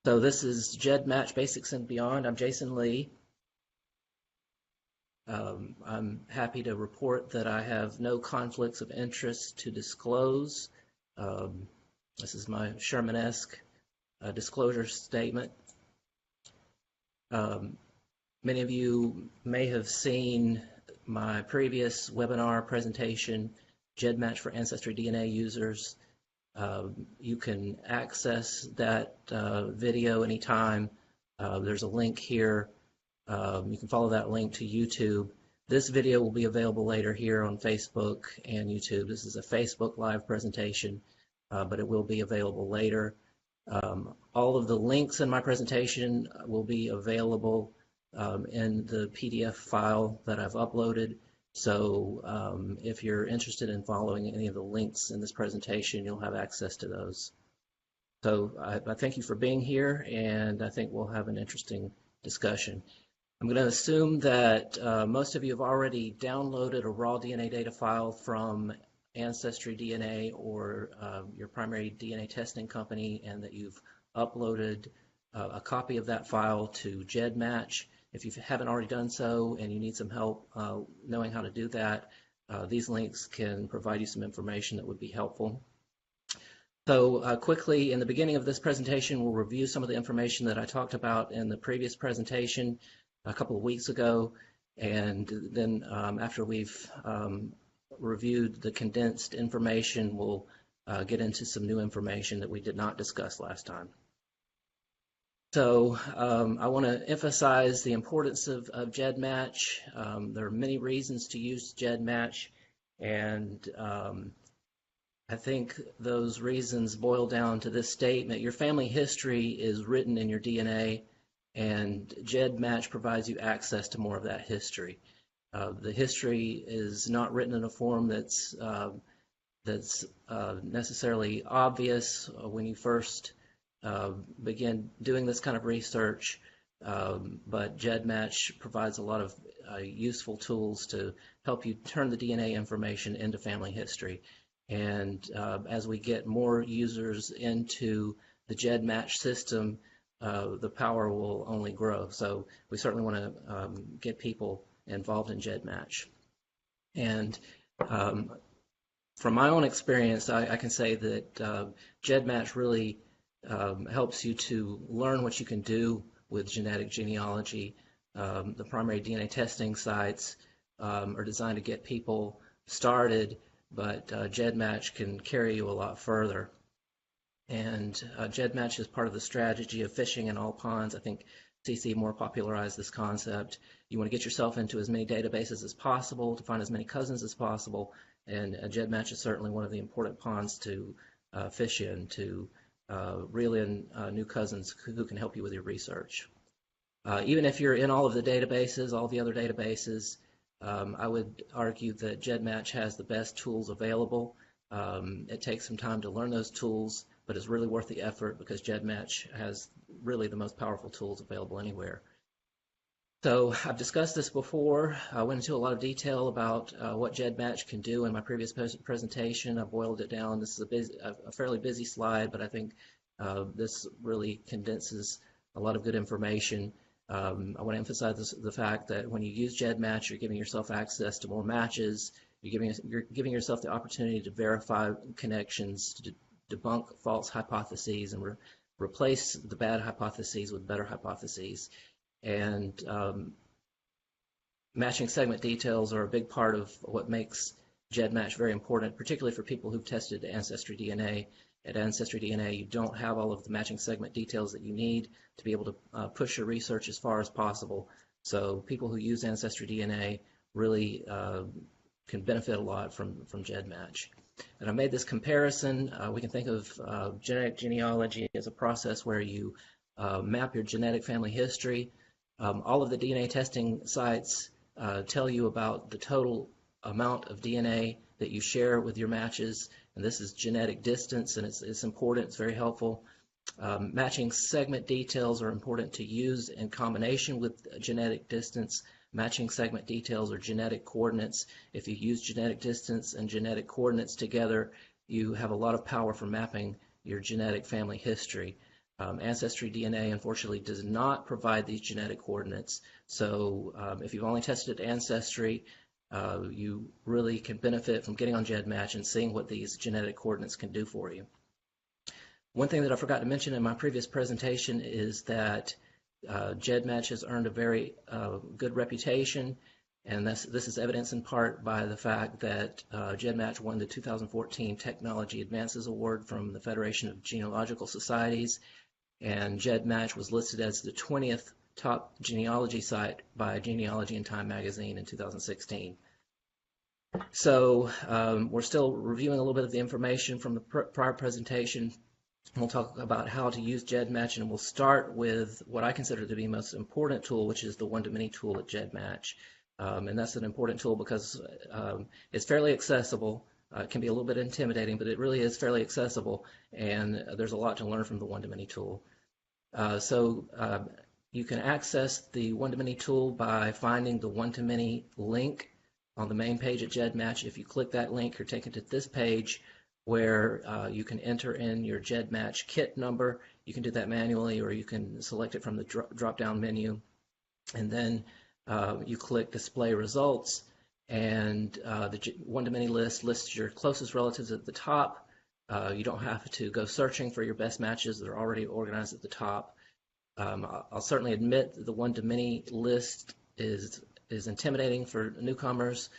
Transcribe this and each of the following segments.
So this is GEDmatch Basics and Beyond. I'm Jason Lee. I'm happy to report that I have no conflicts of interest to disclose. This is my Sherman-esque disclosure statement. Many of you may have seen my previous webinar presentation, GEDmatch for AncestryDNA users. You can access that video anytime. There's a link here. You can follow that link to YouTube. This video will be available later here on Facebook and YouTube. This is a Facebook Live presentation, but it will be available later. All of the links in my presentation will be available in the PDF file that I've uploaded. So if you're interested in following any of the links in this presentation, you'll have access to those. So I thank you for being here, and I think we'll have an interesting discussion. I'm going to assume that most of you have already downloaded a raw DNA data file from AncestryDNA or your primary DNA testing company, and that you've uploaded a copy of that file to GEDmatch. If you haven't already done so and you need some help knowing how to do that, these links can provide you some information that would be helpful. So quickly, in the beginning of this presentation, we'll review some of the information that I talked about in the previous presentation a couple of weeks ago, and then after we've reviewed the condensed information, we'll get into some new information that we did not discuss last time. So I want to emphasize the importance of GEDmatch. There are many reasons to use GEDmatch, and I think those reasons boil down to this statement: your family history is written in your DNA, and GEDmatch provides you access to more of that history. The history is not written in a form that's necessarily obvious when you first begin doing this kind of research, but GEDmatch provides a lot of useful tools to help you turn the DNA information into family history. And as we get more users into the GEDmatch system, the power will only grow. So we certainly want to get people involved in GEDmatch. And from my own experience, I can say that GEDmatch really helps you to learn what you can do with genetic genealogy. The primary DNA testing sites are designed to get people started, but GEDmatch can carry you a lot further. And GEDmatch is part of the strategy of fishing in all ponds. I think CC more popularized this concept. You want to get yourself into as many databases as possible to find as many cousins as possible, and GEDmatch is certainly one of the important ponds to fish in, to reel in new cousins who can help you with your research. Even if you're in all of the databases, all the other databases, I would argue that GEDmatch has the best tools available. It takes some time to learn those tools, but it's really worth the effort because GEDmatch has really the most powerful tools available anywhere. So I've discussed this before. I went into a lot of detail about what GEDmatch can do in my previous presentation. I boiled it down. This is a fairly busy slide, but I think this really condenses a lot of good information. I want to emphasize the fact that when you use GEDmatch, you're giving yourself access to more matches. You're giving yourself the opportunity to verify connections, to debunk false hypotheses, and replace the bad hypotheses with better hypotheses. And matching segment details are a big part of what makes GEDmatch very important, particularly for people who've tested AncestryDNA. At AncestryDNA, you don't have all of the matching segment details that you need to be able to push your research as far as possible. So people who use AncestryDNA really can benefit a lot from GEDmatch. And I made this comparison. We can think of genetic genealogy as a process where you map your genetic family history. All of the DNA testing sites tell you about the total amount of DNA that you share with your matches, and this is genetic distance, and it's important, it's very helpful. Matching segment details are important to use in combination with genetic distance. Matching segment details are genetic coordinates. If you use genetic distance and genetic coordinates together, you have a lot of power for mapping your genetic family history. AncestryDNA, unfortunately, does not provide these genetic coordinates. So if you've only tested Ancestry, you really can benefit from getting on GEDmatch and seeing what these genetic coordinates can do for you. One thing that I forgot to mention in my previous presentation is that GEDmatch has earned a very good reputation, and this is evidenced in part by the fact that GEDmatch won the 2014 Technology Advances Award from the Federation of Genealogical Societies, and GEDmatch was listed as the 20th top genealogy site by Genealogy and Time magazine in 2016. So we're still reviewing a little bit of the information from the prior presentation. We'll talk about how to use GEDmatch, and we'll start with what I consider to be the most important tool, which is the one-to-many tool at GEDmatch. And that's an important tool because it's fairly accessible. It can be a little bit intimidating, but it really is fairly accessible, and there's a lot to learn from the one-to-many tool. So you can access the one-to-many tool by finding the one-to-many link on the main page at GEDmatch. If you click that link, you're taken to this page where you can enter in your GEDmatch kit number. You can do that manually, or you can select it from the drop-down menu, and then you click Display Results, and the one-to-many list lists your closest relatives at the top. You don't have to go searching for your best matches. They're already organized at the top. I'll certainly admit that the one-to-many list is intimidating for newcomers,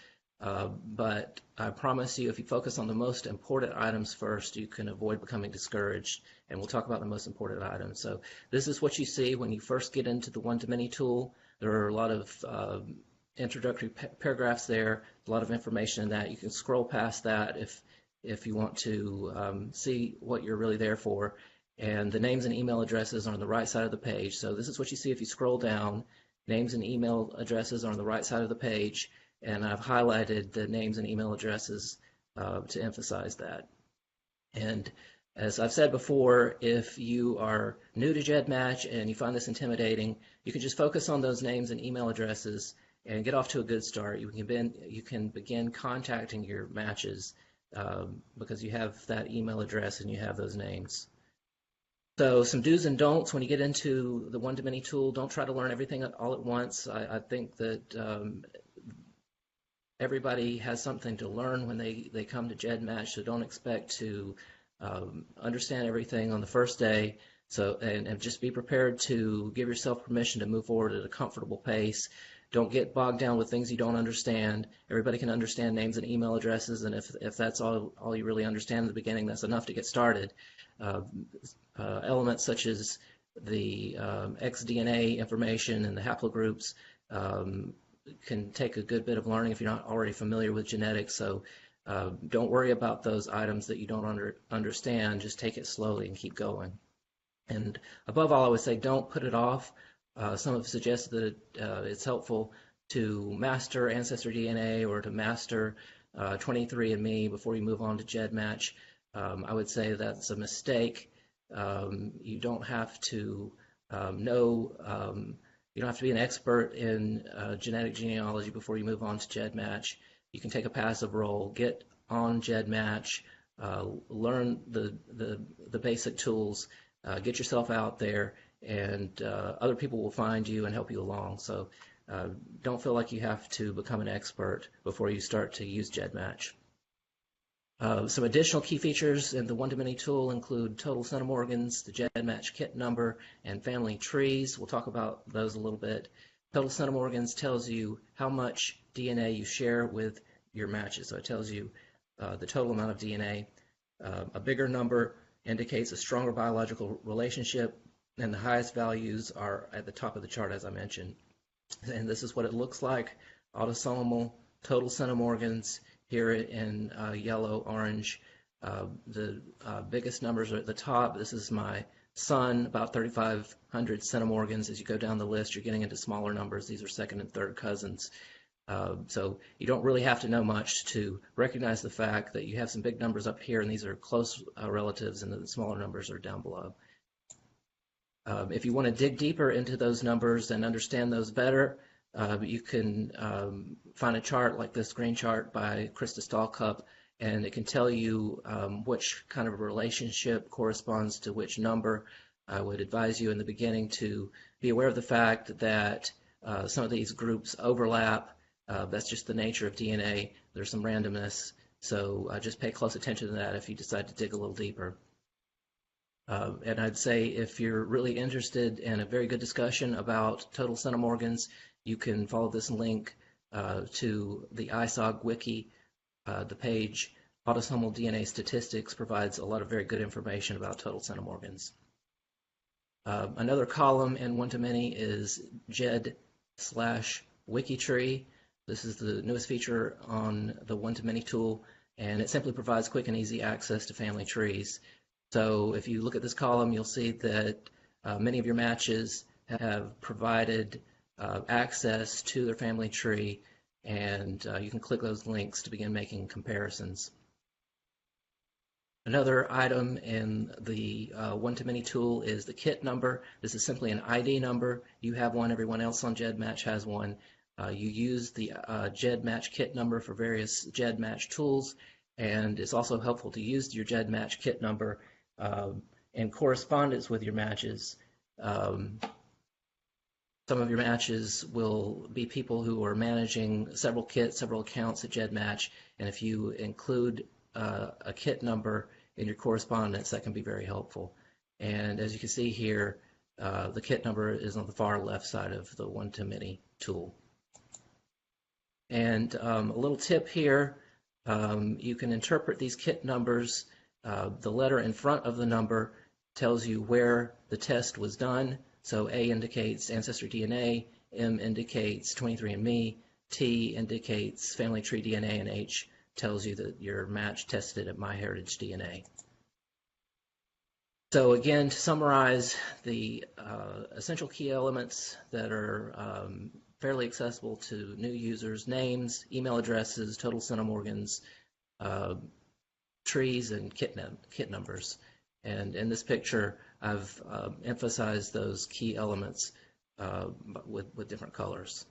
but I promise you, if you focus on the most important items first, you can avoid becoming discouraged, and we'll talk about the most important items. So this is what you see when you first get into the one-to-many tool. There are a lot of introductory paragraphs there, a lot of information in that. You can scroll past that if you want to see what you're really there for. And the names and email addresses are on the right side of the page. So this is what you see if you scroll down. Names and email addresses are on the right side of the page, and I've highlighted the names and email addresses to emphasize that. And as I've said before, if you are new to GEDmatch and you find this intimidating, you can just focus on those names and email addresses and get off to a good start. You can begin contacting your matches because you have that email address and you have those names. So some do's and don'ts when you get into the one-to-many tool. Don't try to learn everything all at once. I think that everybody has something to learn when they come to GEDmatch, so don't expect to understand everything on the first day. So and just be prepared to give yourself permission to move forward at a comfortable pace. Don't get bogged down with things you don't understand. Everybody can understand names and email addresses, and if that's all you really understand in the beginning, that's enough to get started. Elements such as the xDNA information and the haplogroups can take a good bit of learning if you're not already familiar with genetics. So don't worry about those items that you don't understand. Just take it slowly and keep going. And above all, I would say don't put it off. Some have suggested that it's helpful to master AncestryDNA or to master 23andMe before you move on to GEDmatch. I would say that's a mistake. You don't have to you don't have to be an expert in genetic genealogy before you move on to GEDmatch. You can take a passive role, get on GEDmatch, learn the basic tools, get yourself out there, and other people will find you and help you along. So don't feel like you have to become an expert before you start to use GEDmatch. Some additional key features in the one-to-many tool include total centimorgans, the GEDmatch kit number, and family trees. We'll talk about those a little bit. Total centimorgans tells you how much DNA you share with your matches. So it tells you the total amount of DNA. A bigger number indicates a stronger biological relationship, and the highest values are at the top of the chart, as I mentioned. And this is what it looks like. Autosomal total centimorgans here in yellow, orange. The biggest numbers are at the top. This is my son, about 3,500 centimorgans. As you go down the list, you're getting into smaller numbers. These are second and third cousins. So you don't really have to know much to recognize the fact that you have some big numbers up here, and these are close relatives, and the smaller numbers are down below. If you want to dig deeper into those numbers and understand those better, you can find a chart like this green chart by Krista Stahlcup, and it can tell you which kind of relationship corresponds to which number. I would advise you in the beginning to be aware of the fact that some of these groups overlap. That's just the nature of DNA. There's some randomness, so just pay close attention to that if you decide to dig a little deeper. And I'd say if you're really interested in a very good discussion about total centimorgans, you can follow this link to the ISOG wiki. The page Autosomal DNA Statistics provides a lot of very good information about total centimorgans. Another column in one-to-many is GED/WikiTree. This is the newest feature on the one-to-many tool, and it simply provides quick and easy access to family trees. So if you look at this column, you'll see that many of your matches have provided access to their family tree, and you can click those links to begin making comparisons. Another item in the one-to-many tool is the kit number. This is simply an ID number. You have one, everyone else on GEDmatch has one. You use the GEDmatch kit number for various GEDmatch tools, and it's also helpful to use your GEDmatch kit number in correspondence with your matches. Some of your matches will be people who are managing several kits, several accounts at GEDmatch, and if you include a kit number in your correspondence, that can be very helpful. And as you can see here, the kit number is on the far left side of the one-to-many tool. And a little tip here, you can interpret these kit numbers. The letter in front of the number tells you where the test was done. So A indicates AncestryDNA, M indicates 23andMe, T indicates Family Tree DNA, and H tells you that your match tested at MyHeritageDNA. So again, to summarize, the essential key elements that are fairly accessible to new users: names, email addresses, total centimorgans, trees, and kit numbers. And in this picture, I've emphasized those key elements with different colors.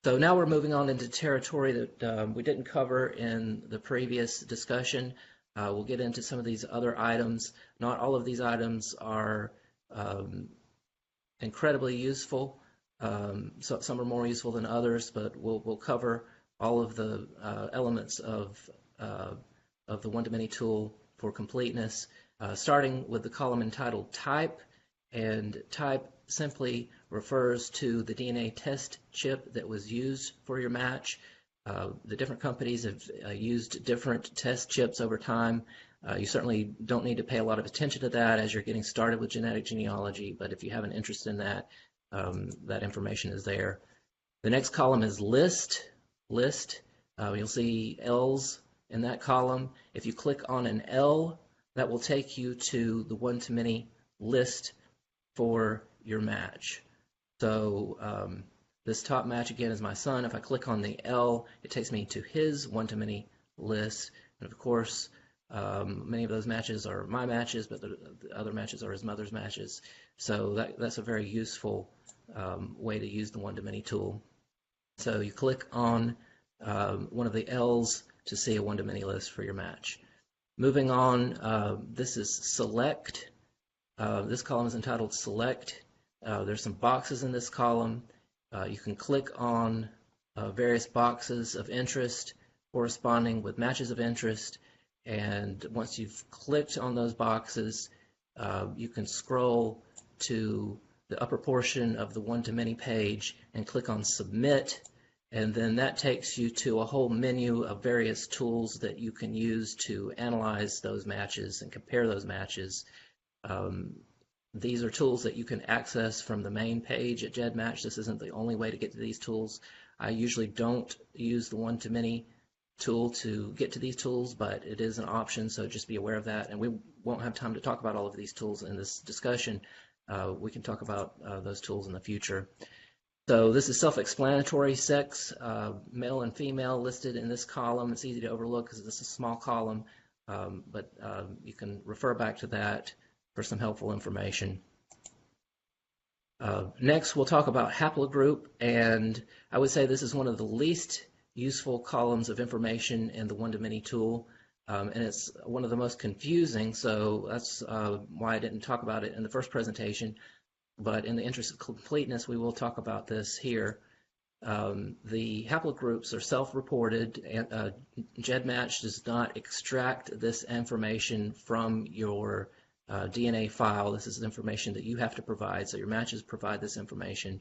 So now we're moving on into territory that we didn't cover in the previous discussion. We'll get into some of these other items. Not all of these items are incredibly useful. So some are more useful than others, but we'll cover all of the elements of the one-to-many tool for completeness, starting with the column entitled Type. And type simply refers to the DNA test chip that was used for your match. The different companies have used different test chips over time. You certainly don't need to pay a lot of attention to that as you're getting started with genetic genealogy, but if you have an interest in that, that information is there. The next column is List. You'll see L's in that column. If you click on an L, that will take you to the one-to-many list for your match. So this top match again is my son. If I click on the L, it takes me to his one-to-many list. And of course, many of those matches are my matches, but the other matches are his mother's matches. So that's a very useful way to use the one-to-many tool. So you click on one of the L's to see a one-to-many list for your match. Moving on, this is Select. This column is entitled Select. There's some boxes in this column. You can click on various boxes of interest corresponding with matches of interest, and once you've clicked on those boxes, you can scroll to the upper portion of the one-to-many page and click on Submit, and then that takes you to a whole menu of various tools that you can use to analyze those matches and compare those matches. These are tools that you can access from the main page at GEDmatch. This isn't the only way to get to these tools. I usually don't use the one-to-many tool to get to these tools, but it is an option, so just be aware of that. And we won't have time to talk about all of these tools in this discussion. We can talk about those tools in the future. So this is self-explanatory: sex, male and female listed in this column. It's easy to overlook because this is a small column, but you can refer back to that for some helpful information. Next, we'll talk about haplogroup, and I would say this is one of the least useful columns of information in the one-to-many tool. and it's one of the most confusing, so that's why I didn't talk about it in the first presentation, but in the interest of completeness, we will talk about this here. The haplogroups are self-reported, and GEDmatch does not extract this information from your DNA file. This is information that you have to provide, so your matches provide this information.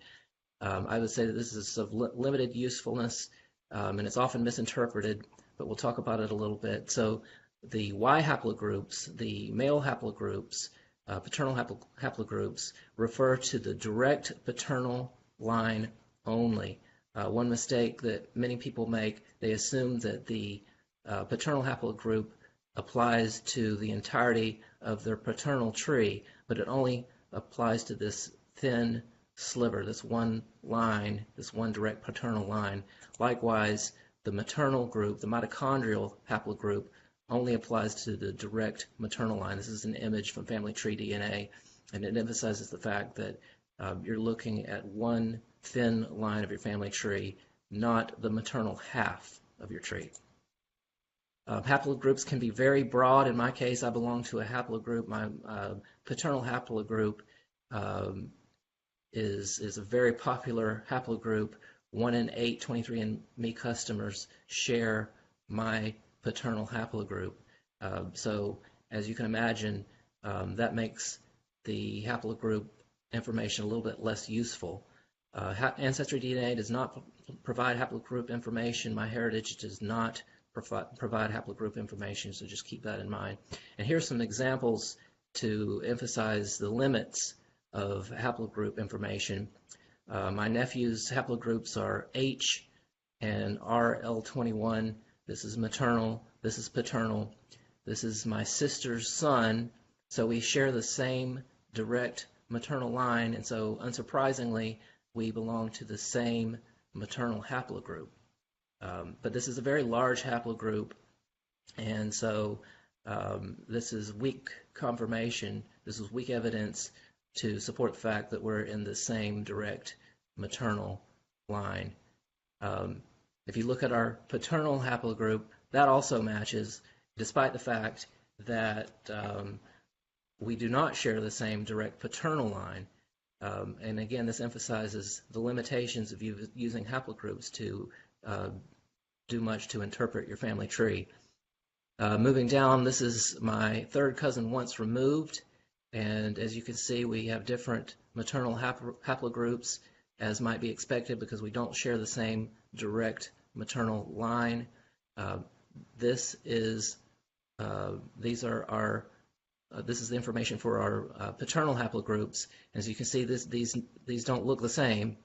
I would say that this is of limited usefulness, and it's often misinterpreted, but we'll talk about it a little bit. So the Y haplogroups, the male haplogroups, paternal haplogroups, refer to the direct paternal line only. One mistake that many people make, they assume that the paternal haplogroup applies to the entirety of their paternal tree, but it only applies to this thin sliver, this one line, this one direct paternal line. Likewise, the maternal group, the mitochondrial haplogroup, only applies to the direct maternal line. This is an image from Family Tree DNA, and it emphasizes the fact that you're looking at one thin line of your family tree, not the maternal half of your tree. Haplogroups can be very broad. In my case, I belong to a haplogroup. My paternal haplogroup is a very popular haplogroup. 1 in 8 23andMe customers share my paternal haplogroup. So as you can imagine, that makes the haplogroup information a little bit less useful. AncestryDNA does not provide haplogroup information. MyHeritage does not provide haplogroup information, so just keep that in mind. And here's some examples to emphasize the limits of haplogroup information. My nephew's haplogroups are H and RL21. This is maternal, this is paternal. This is my sister's son, so we share the same direct maternal line, and so unsurprisingly, we belong to the same maternal haplogroup. But this is a very large haplogroup, and so this is weak confirmation, this is weak evidence to support the fact that we're in the same direct maternal line. If you look at our paternal haplogroup, that also matches, despite the fact that we do not share the same direct paternal line. And again, this emphasizes the limitations of using haplogroups to do much to interpret your family tree. Moving down, this is my third cousin once removed, and as you can see, we have different maternal haplogroups, as might be expected, because we don't share the same direct maternal line. This is the information for our paternal haplogroups. As you can see, these don't look the same,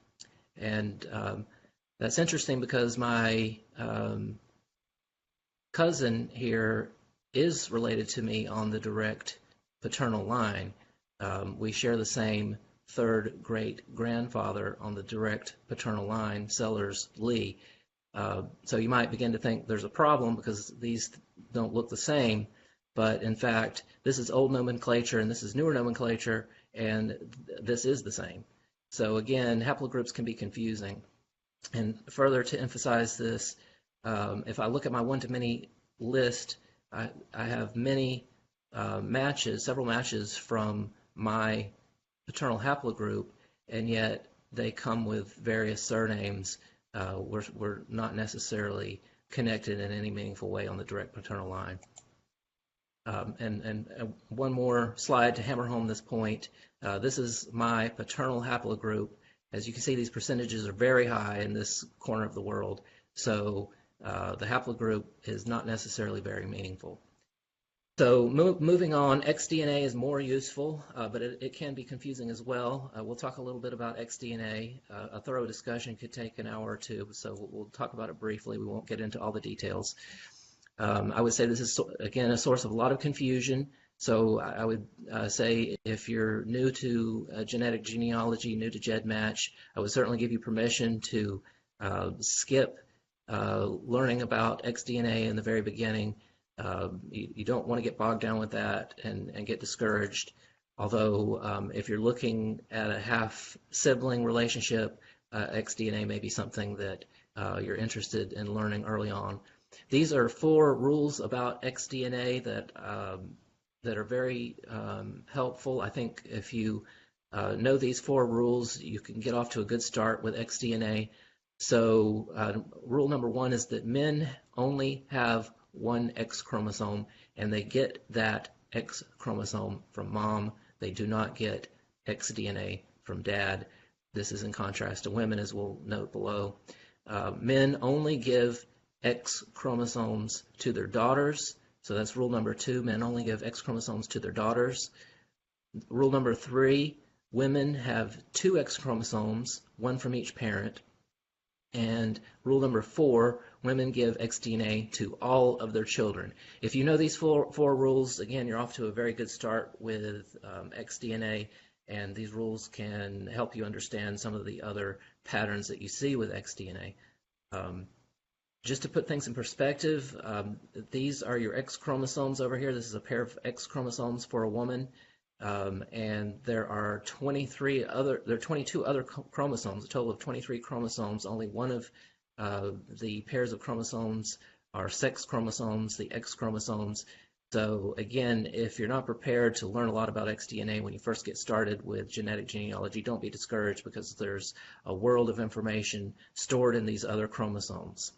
and that's interesting because my cousin here is related to me on the direct paternal line. We share the same third great-grandfather on the direct paternal line, Sellers Lee. So you might begin to think there's a problem because these don't look the same, but in fact, this is old nomenclature and this is newer nomenclature, and this is the same. So again, haplogroups can be confusing. And further to emphasize this, if I look at my one-to-many list, I have many matches, several matches from my paternal haplogroup, and yet they come with various surnames. We're not necessarily connected in any meaningful way on the direct paternal line. And one more slide to hammer home this point. This is my paternal haplogroup. As you can see, these percentages are very high in this corner of the world, so the haplogroup is not necessarily very meaningful. So moving on, xDNA is more useful, but it can be confusing as well. We'll talk a little bit about xDNA. A thorough discussion could take an hour or two, so we'll talk about it briefly. We won't get into all the details. I would say this is, again, a source of a lot of confusion. So I would say if you're new to genetic genealogy, new to GEDmatch, I would certainly give you permission to skip learning about xDNA in the very beginning. You don't want to get bogged down with that and get discouraged. Although if you're looking at a half-sibling relationship, xDNA may be something that you're interested in learning early on. These are 4 rules about xDNA that are very helpful. I think if you know these 4 rules, you can get off to a good start with xDNA. So rule number 1 is that men only have one X chromosome, and they get that X chromosome from mom. They do not get xDNA from dad. This is in contrast to women, as we'll note below. Men only give X chromosomes to their daughters. So that's rule number 2. Men only give X chromosomes to their daughters. Rule number 3, women have 2 X chromosomes, one from each parent. And rule number 4, women give xDNA to all of their children. If you know these four rules, again, you're off to a very good start with xDNA, and these rules can help you understand some of the other patterns that you see with xDNA. Just to put things in perspective, these are your X chromosomes over here. This is a pair of X chromosomes for a woman. And there are 22 other chromosomes, a total of 23 chromosomes. Only one of the pairs of chromosomes are sex chromosomes, the X chromosomes. So again, if you're not prepared to learn a lot about xDNA when you first get started with genetic genealogy, don't be discouraged, because there's a world of information stored in these other chromosomes.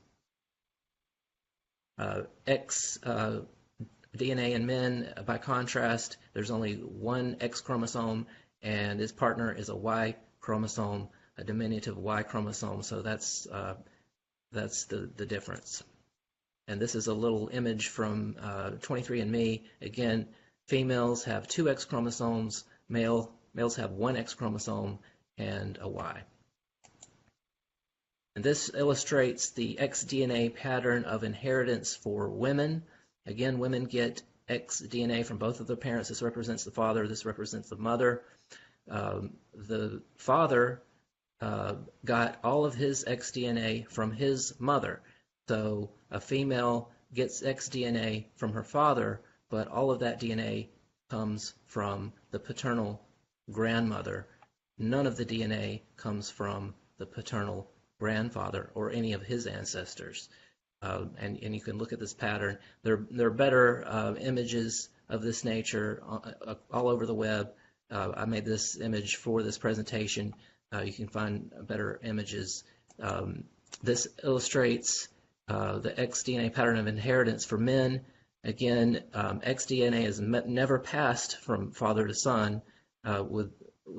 DNA in men, by contrast, there's only one X chromosome, and its partner is a Y chromosome, a diminutive Y chromosome. So that's the difference. And this is a little image from 23andMe. Again, females have 2 X chromosomes, males have 1 X chromosome and a Y. And this illustrates the xDNA pattern of inheritance for women. Again, women get xDNA from both of their parents. This represents the father, this represents the mother. The father got all of his xDNA from his mother. So a female gets xDNA from her father, but all of that DNA comes from the paternal grandmother. None of the DNA comes from the paternal grandfather or any of his ancestors. And you can look at this pattern. There are better images of this nature all over the web. I made this image for this presentation. You can find better images. This illustrates the xDNA pattern of inheritance for men. Again, xDNA is never passed from father to son, with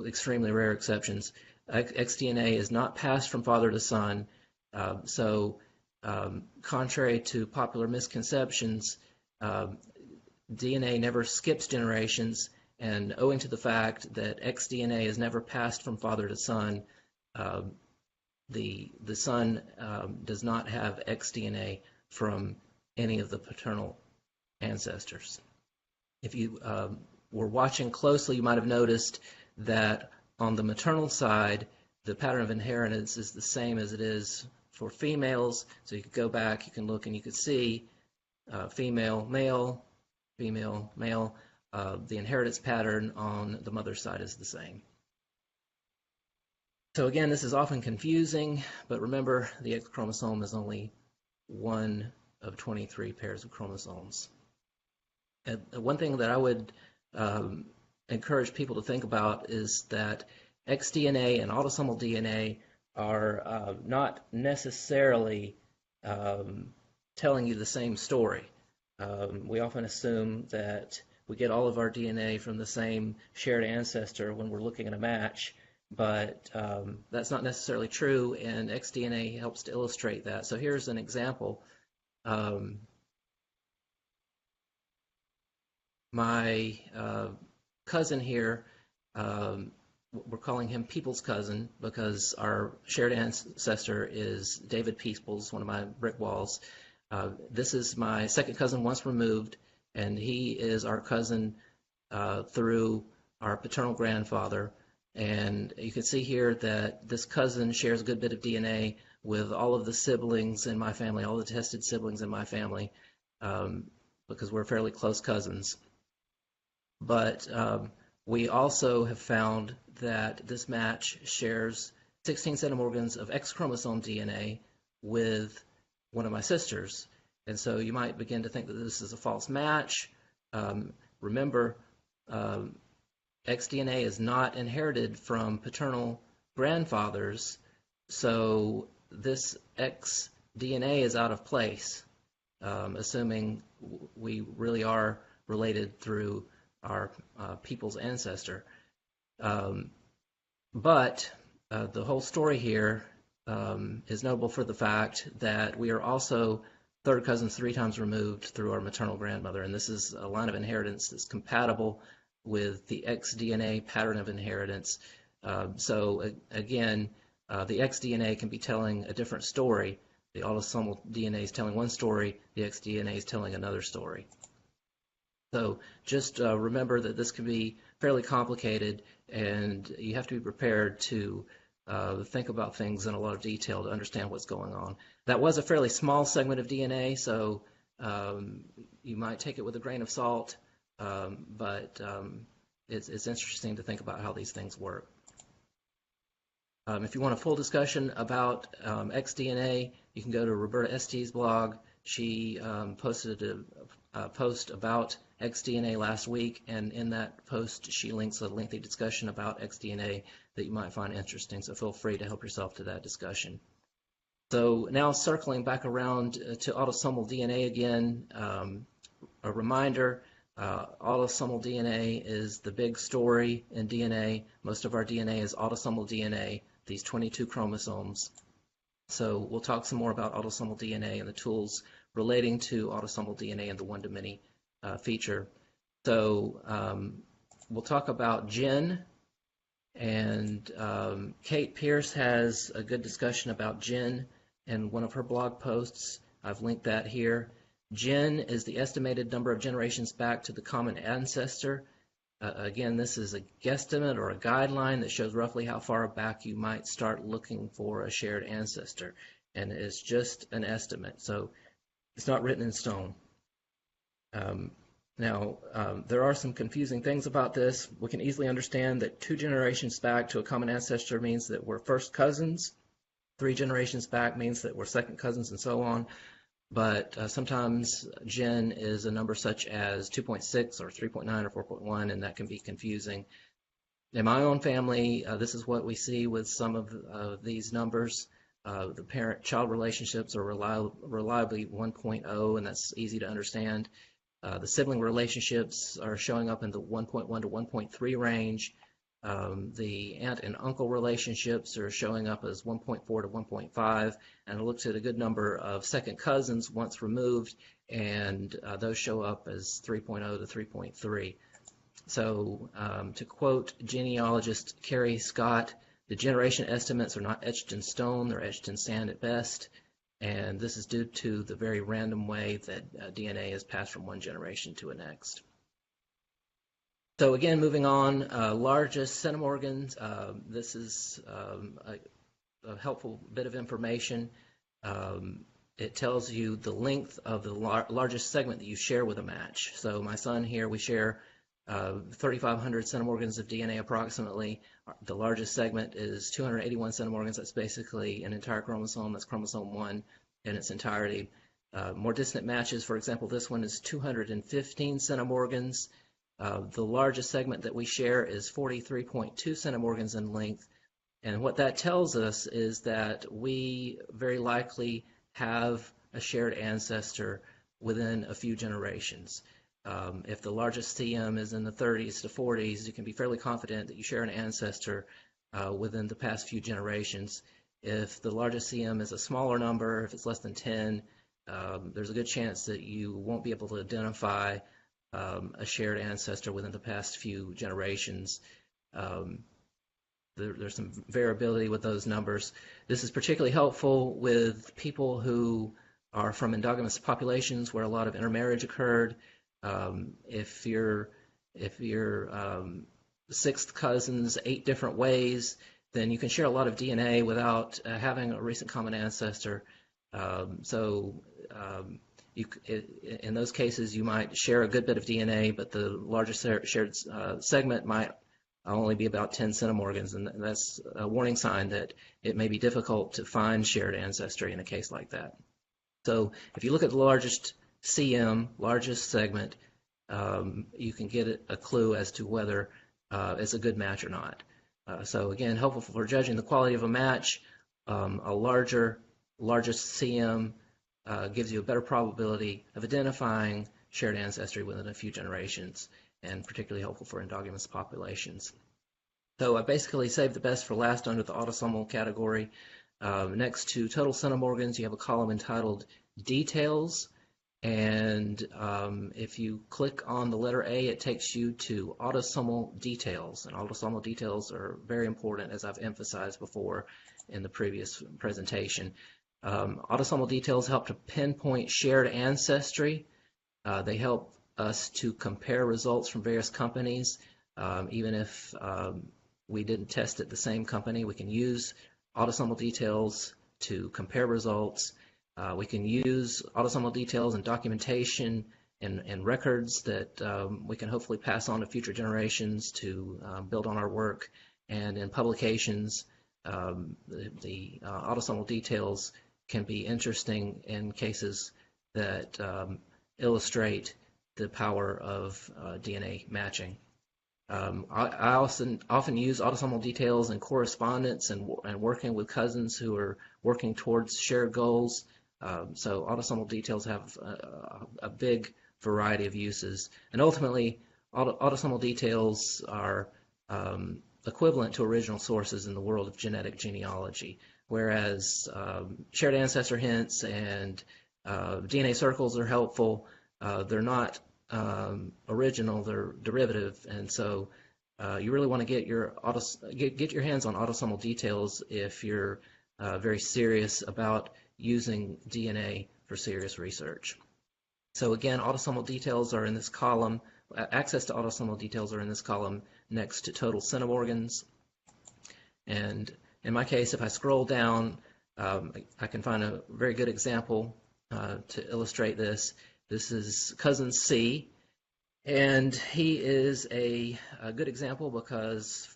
extremely rare exceptions. xDNA is not passed from father to son. Contrary to popular misconceptions, DNA never skips generations, and owing to the fact that xDNA is never passed from father to son, the son does not have xDNA from any of the paternal ancestors. If you were watching closely, you might have noticed that on the maternal side, the pattern of inheritance is the same as it is for females. So you could go back, you can look, and you could see female, male, female, male. The inheritance pattern on the mother's side is the same. So again, this is often confusing, but remember, the X chromosome is only one of 23 pairs of chromosomes. And one thing that I would encourage people to think about is that xDNA and autosomal DNA are not necessarily telling you the same story. We often assume that we get all of our DNA from the same shared ancestor when we're looking at a match, but that's not necessarily true, and xDNA helps to illustrate that. So here's an example. My cousin here, we're calling him People's cousin because our shared ancestor is David Peoples, one of my brick walls. This is my second cousin once removed, and he is our cousin through our paternal grandfather. And you can see here that this cousin shares a good bit of DNA with all of the siblings in my family, all the tested siblings in my family, because we're fairly close cousins. But we also have found that this match shares 16 centimorgans of X chromosome DNA with one of my sisters. And so you might begin to think that this is a false match. Remember, xDNA is not inherited from paternal grandfathers, so this xDNA is out of place, assuming we really are related through our people's ancestor. But the whole story here is notable for the fact that we are also third cousins 3 times removed through our maternal grandmother, and this is a line of inheritance that's compatible with the xDNA pattern of inheritance. So again, the xDNA can be telling a different story. The autosomal DNA is telling one story, the xDNA is telling another story. So just remember that this can be fairly complicated, and you have to be prepared to think about things in a lot of detail to understand what's going on. That was a fairly small segment of DNA, so you might take it with a grain of salt, but it's interesting to think about how these things work. If you want a full discussion about xDNA, you can go to Roberta Este's blog. She posted a post about xDNA last week, and in that post she links a lengthy discussion about xDNA that you might find interesting, so feel free to help yourself to that discussion. So now circling back around to autosomal DNA again, a reminder, autosomal DNA is the big story in DNA. Most of our DNA is autosomal DNA, these 22 chromosomes. So we'll talk some more about autosomal DNA and the tools relating to autosomal DNA and the one-to-many feature. So we'll talk about GEN, and Kate Pierce has a good discussion about GEN in one of her blog posts. I've linked that here. GEN is the estimated number of generations back to the common ancestor. Again, this is a guesstimate or a guideline that shows roughly how far back you might start looking for a shared ancestor, and it's just an estimate, so it's not written in stone. Now, there are some confusing things about this. We can easily understand that 2 generations back to a common ancestor means that we're first cousins. 3 generations back means that we're second cousins, and so on. But sometimes GEN is a number such as 2.6 or 3.9 or 4.1, and that can be confusing. In my own family, this is what we see with some of these numbers. The parent-child relationships are reliably 1.0, and that's easy to understand. The sibling relationships are showing up in the 1.1 to 1.3 range. The aunt and uncle relationships are showing up as 1.4 to 1.5, and it looks at a good number of second cousins once removed, and those show up as 3.0 to 3.3. So to quote genealogist Carrie Scott, the generation estimates are not etched in stone, they're etched in sand at best, and this is due to the very random way that DNA is passed from one generation to the next. So again, moving on, largest centimorgans. This is a helpful bit of information. It tells you the length of the largest segment that you share with a match. So my son here, we share 3,500 centimorgans of DNA approximately. The largest segment is 281 centimorgans. That's basically an entire chromosome. That's chromosome 1 in its entirety. More distant matches, for example, this one is 215 centimorgans. The largest segment that we share is 43.2 centimorgans in length, and what that tells us is that we very likely have a shared ancestor within a few generations. If the largest CM is in the 30s to 40s, you can be fairly confident that you share an ancestor within the past few generations. If the largest CM is a smaller number, if it's less than 10, there's a good chance that you won't be able to identify a shared ancestor within the past few generations. There's some variability with those numbers. This is particularly helpful with people who are from endogamous populations where a lot of intermarriage occurred. If you're sixth cousins 8 different ways, then you can share a lot of DNA without having a recent common ancestor. In those cases, you might share a good bit of DNA, but the largest shared segment might only be about 10 centimorgans, and that's a warning sign that it may be difficult to find shared ancestry in a case like that. So if you look at the largest CM, largest segment, you can get a clue as to whether it's a good match or not. So again, helpful for judging the quality of a match. A largest CM gives you a better probability of identifying shared ancestry within a few generations, and particularly helpful for endogamous populations. So I basically saved the best for last under the autosomal category. Next to total centimorgans, you have a column entitled Details, and if you click on the letter A, it takes you to Autosomal Details, and Autosomal Details are very important, as I've emphasized before in the previous presentation. Autosomal Details help to pinpoint shared ancestry. They help us to compare results from various companies. Even if we didn't test at the same company, we can use Autosomal Details to compare results. We can use Autosomal Details in documentation and records that we can hopefully pass on to future generations to build on our work. And in publications, the Autosomal Details can be interesting in cases that illustrate the power of DNA matching. I often use Autosomal Details in correspondence and working with cousins who are working towards shared goals. So Autosomal Details have a big variety of uses. And ultimately, Autosomal Details are equivalent to original sources in the world of genetic genealogy, whereas shared ancestor hints and DNA circles are helpful. They're not original, they're derivative, and so you really want to get your hands on Autosomal Details if you're very serious about using DNA for serious research. So again, Autosomal Details are in this column. Access to Autosomal Details are in this column next to total centimorgans. And in my case, if I scroll down, I can find a very good example to illustrate this. This is cousin C, and he is a good example because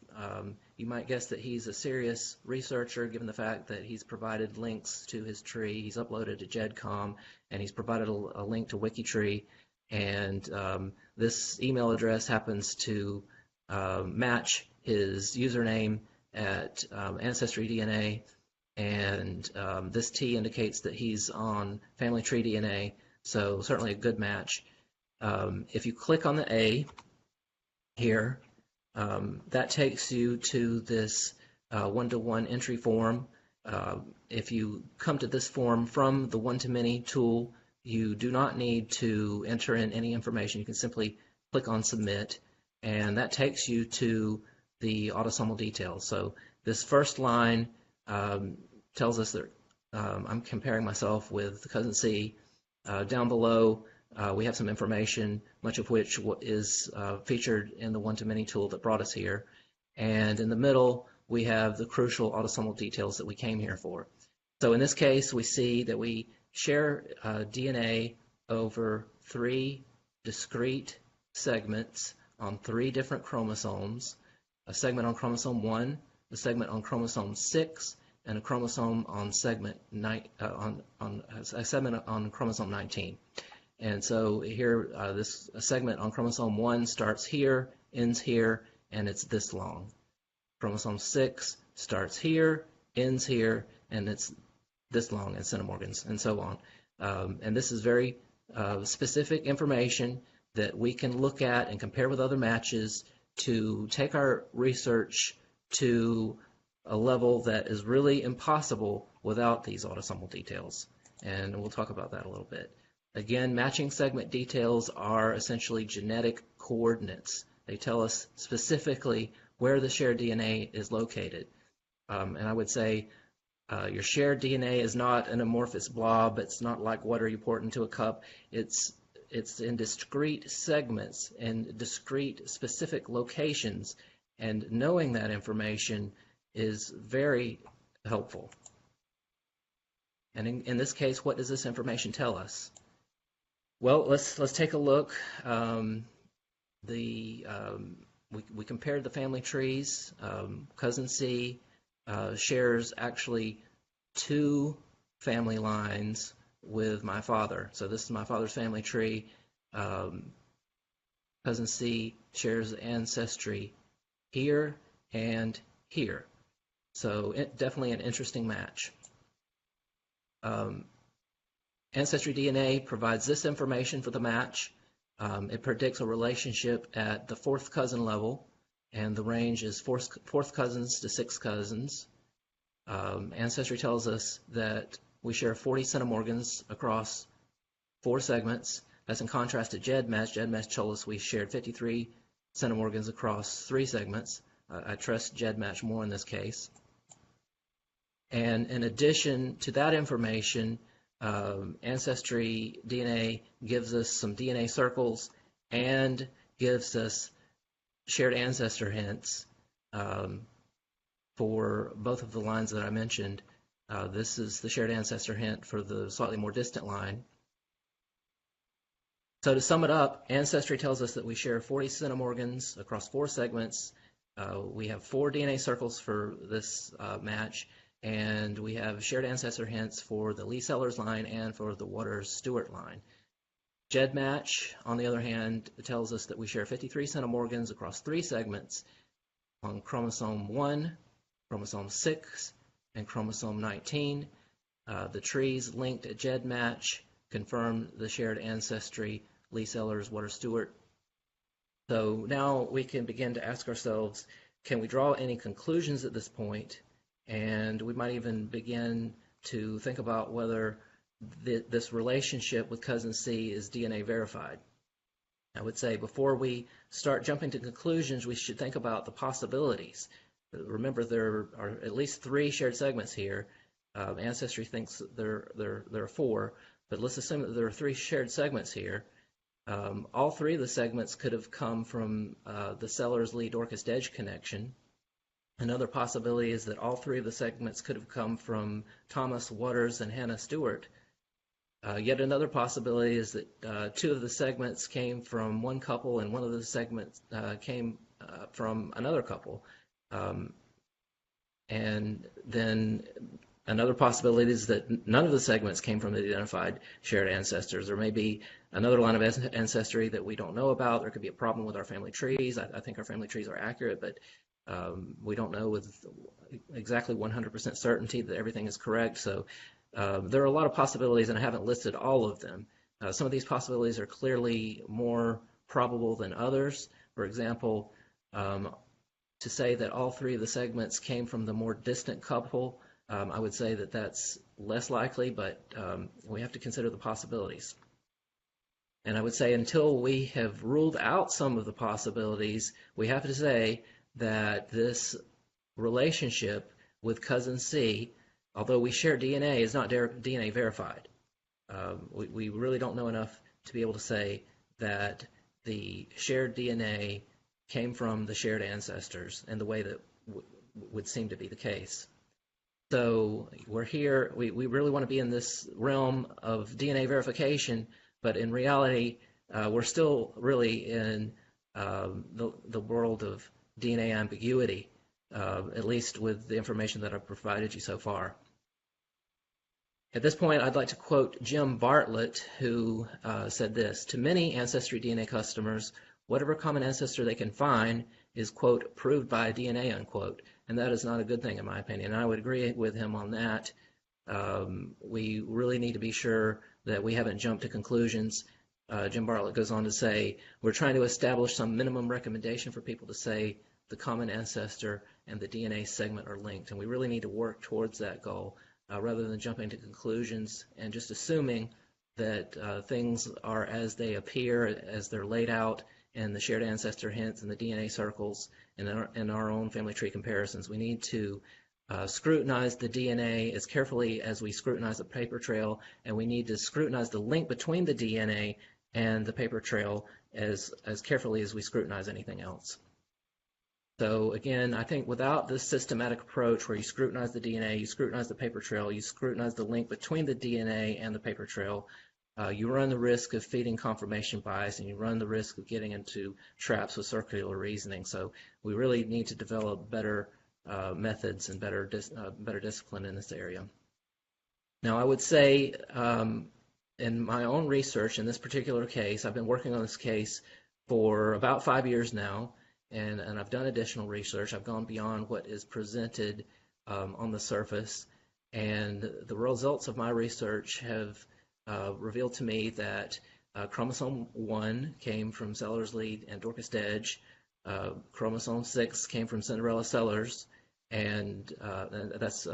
you might guess that he's a serious researcher given the fact that he's provided links to his tree. He's uploaded to GEDcom, and he's provided a link to WikiTree, and this email address happens to match his username at AncestryDNA, and this T indicates that he's on Family Tree DNA. So certainly a good match. If you click on the A here, that takes you to this one-to-one entry form. If you come to this form from the one-to-many tool, you do not need to enter in any information. You can simply click on Submit, and that takes you to the Autosomal Details. So this first line tells us that I'm comparing myself with cousin C. Down below, we have some information, much of which is featured in the one-to-many tool that brought us here. And in the middle, we have the crucial autosomal details that we came here for. So in this case, we see that we share DNA over 3 discrete segments on 3 different chromosomes, a segment on chromosome 1, a segment on chromosome 6, and a chromosome on segment a segment on chromosome 19. And so here, this segment on chromosome 1 starts here, ends here, and it's this long. Chromosome 6 starts here, ends here, and it's this long in centimorgans, and so on. And this is very specific information that we can look at and compare with other matches to take our research to a level that is really impossible without these autosomal details. And we'll talk about that a little bit. Again, matching segment details are essentially genetic coordinates. They tell us specifically where the shared DNA is located. And I would say your shared DNA is not an amorphous blob. It's not like water you pour it into a cup. It's in discrete segments and discrete specific locations. And knowing that information is very helpful. And in this case, what does this information tell us? Well, let's take a look. We compared the family trees. Cousin C shares actually 2 family lines with my father. So this is my father's family tree. Cousin C shares ancestry here and here. So definitely an interesting match. AncestryDNA provides this information for the match. It predicts a relationship at the fourth cousin level, and the range is fourth cousins to sixth cousins. Ancestry tells us that we share 40 centimorgans across 4 segments. That's in contrast to GEDmatch. GEDmatch told us we shared 53 centimorgans across 3 segments. I trust GEDmatch more in this case. And in addition to that information, AncestryDNA gives us some DNA circles and gives us shared ancestor hints for both of the lines that I mentioned. This is the shared ancestor hint for the slightly more distant line. So to sum it up, Ancestry tells us that we share 40 centimorgans across 4 segments. We have 4 DNA circles for this match, and we have shared ancestor hints for the Lee Sellers line and for the Waters-Stewart line. GEDmatch, on the other hand, tells us that we share 53 centimorgans across 3 segments on chromosome 1, chromosome 6, and chromosome 19. The trees linked at GEDmatch confirm the shared ancestry, Lee Sellers, Waters-Stewart. So now we can begin to ask ourselves, can we draw any conclusions at this point? And we might even begin to think about whether this relationship with cousin C is DNA verified. I would say before we start jumping to conclusions, we should think about the possibilities. Remember, there are at least 3 shared segments here. Ancestry thinks there are 4, but let's assume that there are 3 shared segments here. All 3 of the segments could have come from the Sellers Lee Dorcas Dedge connection. Another possibility is that all 3 of the segments could have come from Thomas Waters and Hannah Stewart. Yet another possibility is that 2 of the segments came from one couple and 1 of the segments came from another couple. And then another possibility is that none of the segments came from the identified shared ancestors. There may be another line of ancestry that we don't know about. There could be a problem with our family trees. I think our family trees are accurate, but we don't know with exactly 100% certainty that everything is correct. So there are a lot of possibilities, and I haven't listed all of them. Some of these possibilities are clearly more probable than others. For example, to say that all 3 of the segments came from the more distant couple, I would say that that's less likely, but we have to consider the possibilities. And I would say until we have ruled out some of the possibilities, we have to say that this relationship with cousin C, although we share DNA, is not DNA verified. We really don't know enough to be able to say that the shared DNA came from the shared ancestors in the way that would seem to be the case. So we're here, we really want to be in this realm of DNA verification, but in reality, we're still really in the world of DNA ambiguity, at least with the information that I've provided you so far. At this point, I'd like to quote Jim Bartlett, who said this: "To many AncestryDNA customers, whatever common ancestor they can find is, quote, proved by DNA, unquote." And that is not a good thing, in my opinion. And I would agree with him on that. We really need to be sure that we haven't jumped to conclusions. Jim Bartlett goes on to say, we're trying to establish some minimum recommendation for people to say the common ancestor and the DNA segment are linked. And we really need to work towards that goal rather than jumping to conclusions and just assuming that things are as they appear, as they're laid out in the shared ancestor hints and the DNA circles and in our own family tree comparisons. We need to scrutinize the DNA as carefully as we scrutinize the paper trail, and we need to scrutinize the link between the DNA and the paper trail as carefully as we scrutinize anything else. So again, I think without this systematic approach where you scrutinize the DNA, you scrutinize the paper trail, you scrutinize the link between the DNA and the paper trail, you run the risk of feeding confirmation bias, and you run the risk of getting into traps with circular reasoning. So we really need to develop better methods and better discipline in this area. Now, I would say in my own research in this particular case, I've been working on this case for about 5 years now, and I've done additional research. I've gone beyond what is presented on the surface, and the results of my research have revealed to me that chromosome 1 came from Sellers Lee and Dorcas Dedge, chromosome 6 came from Cinderella Sellers, and that's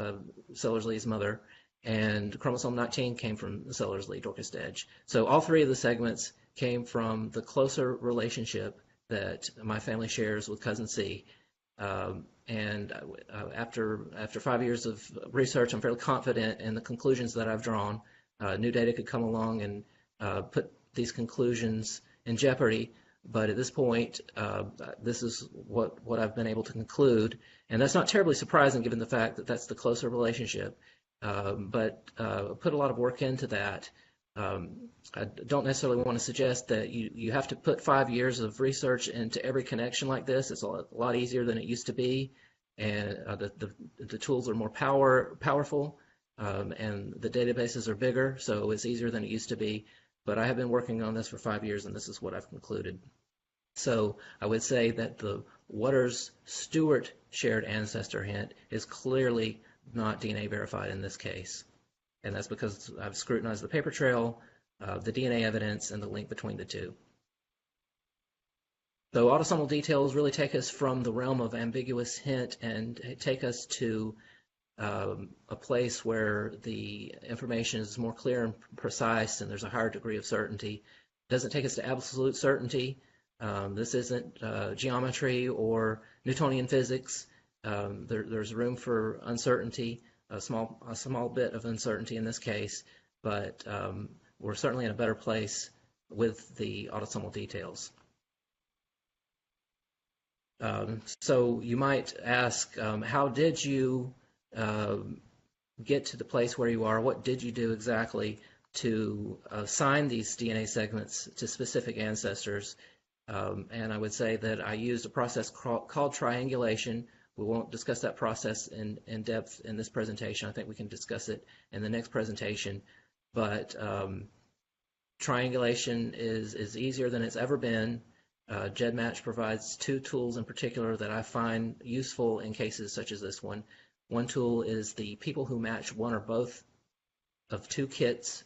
Sellers Lee's mother, and chromosome 19 came from Sellers Lee, Dorcas Dedge. So all three of the segments came from the closer relationship that my family shares with cousin C. And after 5 years of research, I'm fairly confident in the conclusions that I've drawn. New data could come along and put these conclusions in jeopardy, but at this point, this is what I've been able to conclude, and that's not terribly surprising given the fact that that's the closer relationship. But put a lot of work into that. I don't necessarily want to suggest that you have to put 5 years of research into every connection like this. It's a lot easier than it used to be, and the tools are more powerful, and the databases are bigger, so it's easier than it used to be. But I have been working on this for 5 years, and this is what I've concluded. So I would say that the Waters-Stewart shared ancestor hint is clearly not DNA verified in this case. And that's because I've scrutinized the paper trail, the DNA evidence, and the link between the two. So autosomal details really take us from the realm of ambiguous hint and take us to a place where the information is more clear and precise, and there's a higher degree of certainty. It doesn't take us to absolute certainty. This isn't geometry or Newtonian physics. There's room for uncertainty, a small bit of uncertainty in this case, but we're certainly in a better place with the autosomal details. So you might ask, how did you get to the place where you are? What did you do exactly to assign these DNA segments to specific ancestors? And I would say that I used a process called triangulation. We won't discuss that process in depth in this presentation. I think we can discuss it in the next presentation. But triangulation is easier than it's ever been. GEDmatch provides two tools in particular that I find useful in cases such as this one. One tool is the people who match one or both of two kits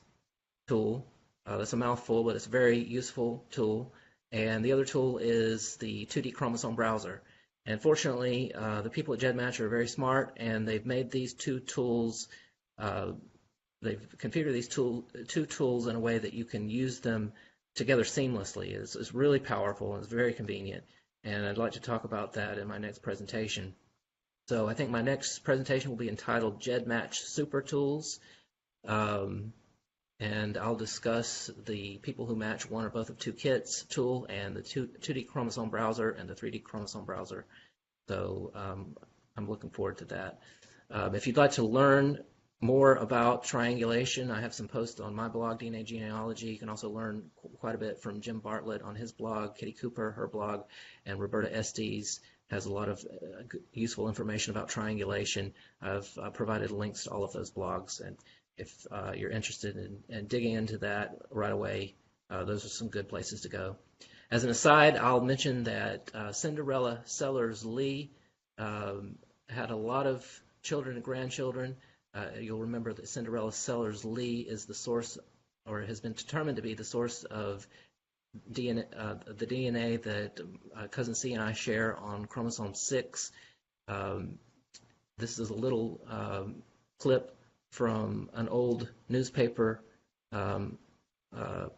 tool. That's a mouthful, but it's a very useful tool. And the other tool is the 2D chromosome browser. And fortunately, the people at GEDmatch are very smart, and they've made these two tools, they've configured these two tools in a way that you can use them together seamlessly. It's really powerful, and it's very convenient. And I'd like to talk about that in my next presentation. So I think my next presentation will be entitled GEDmatch Super Tools. And I'll discuss the people who match one or both of two kits tool and the 2D chromosome browser and the 3D chromosome browser. So I'm looking forward to that. If you'd like to learn more about triangulation, I have some posts on my blog, DNA Genealogy. You can also learn quite a bit from Jim Bartlett on his blog, Kitty Cooper, her blog, and Roberta Estes has a lot of useful information about triangulation. I've provided links to all of those blogs, and if you're interested in digging into that right away, those are some good places to go. As an aside, I'll mention that Cinderella Sellers Lee had a lot of children and grandchildren. You'll remember that Cinderella Sellers Lee is the source, or has been determined to be the source of DNA, the DNA that cousin C and I share on chromosome 6. This is a little clip from an old newspaper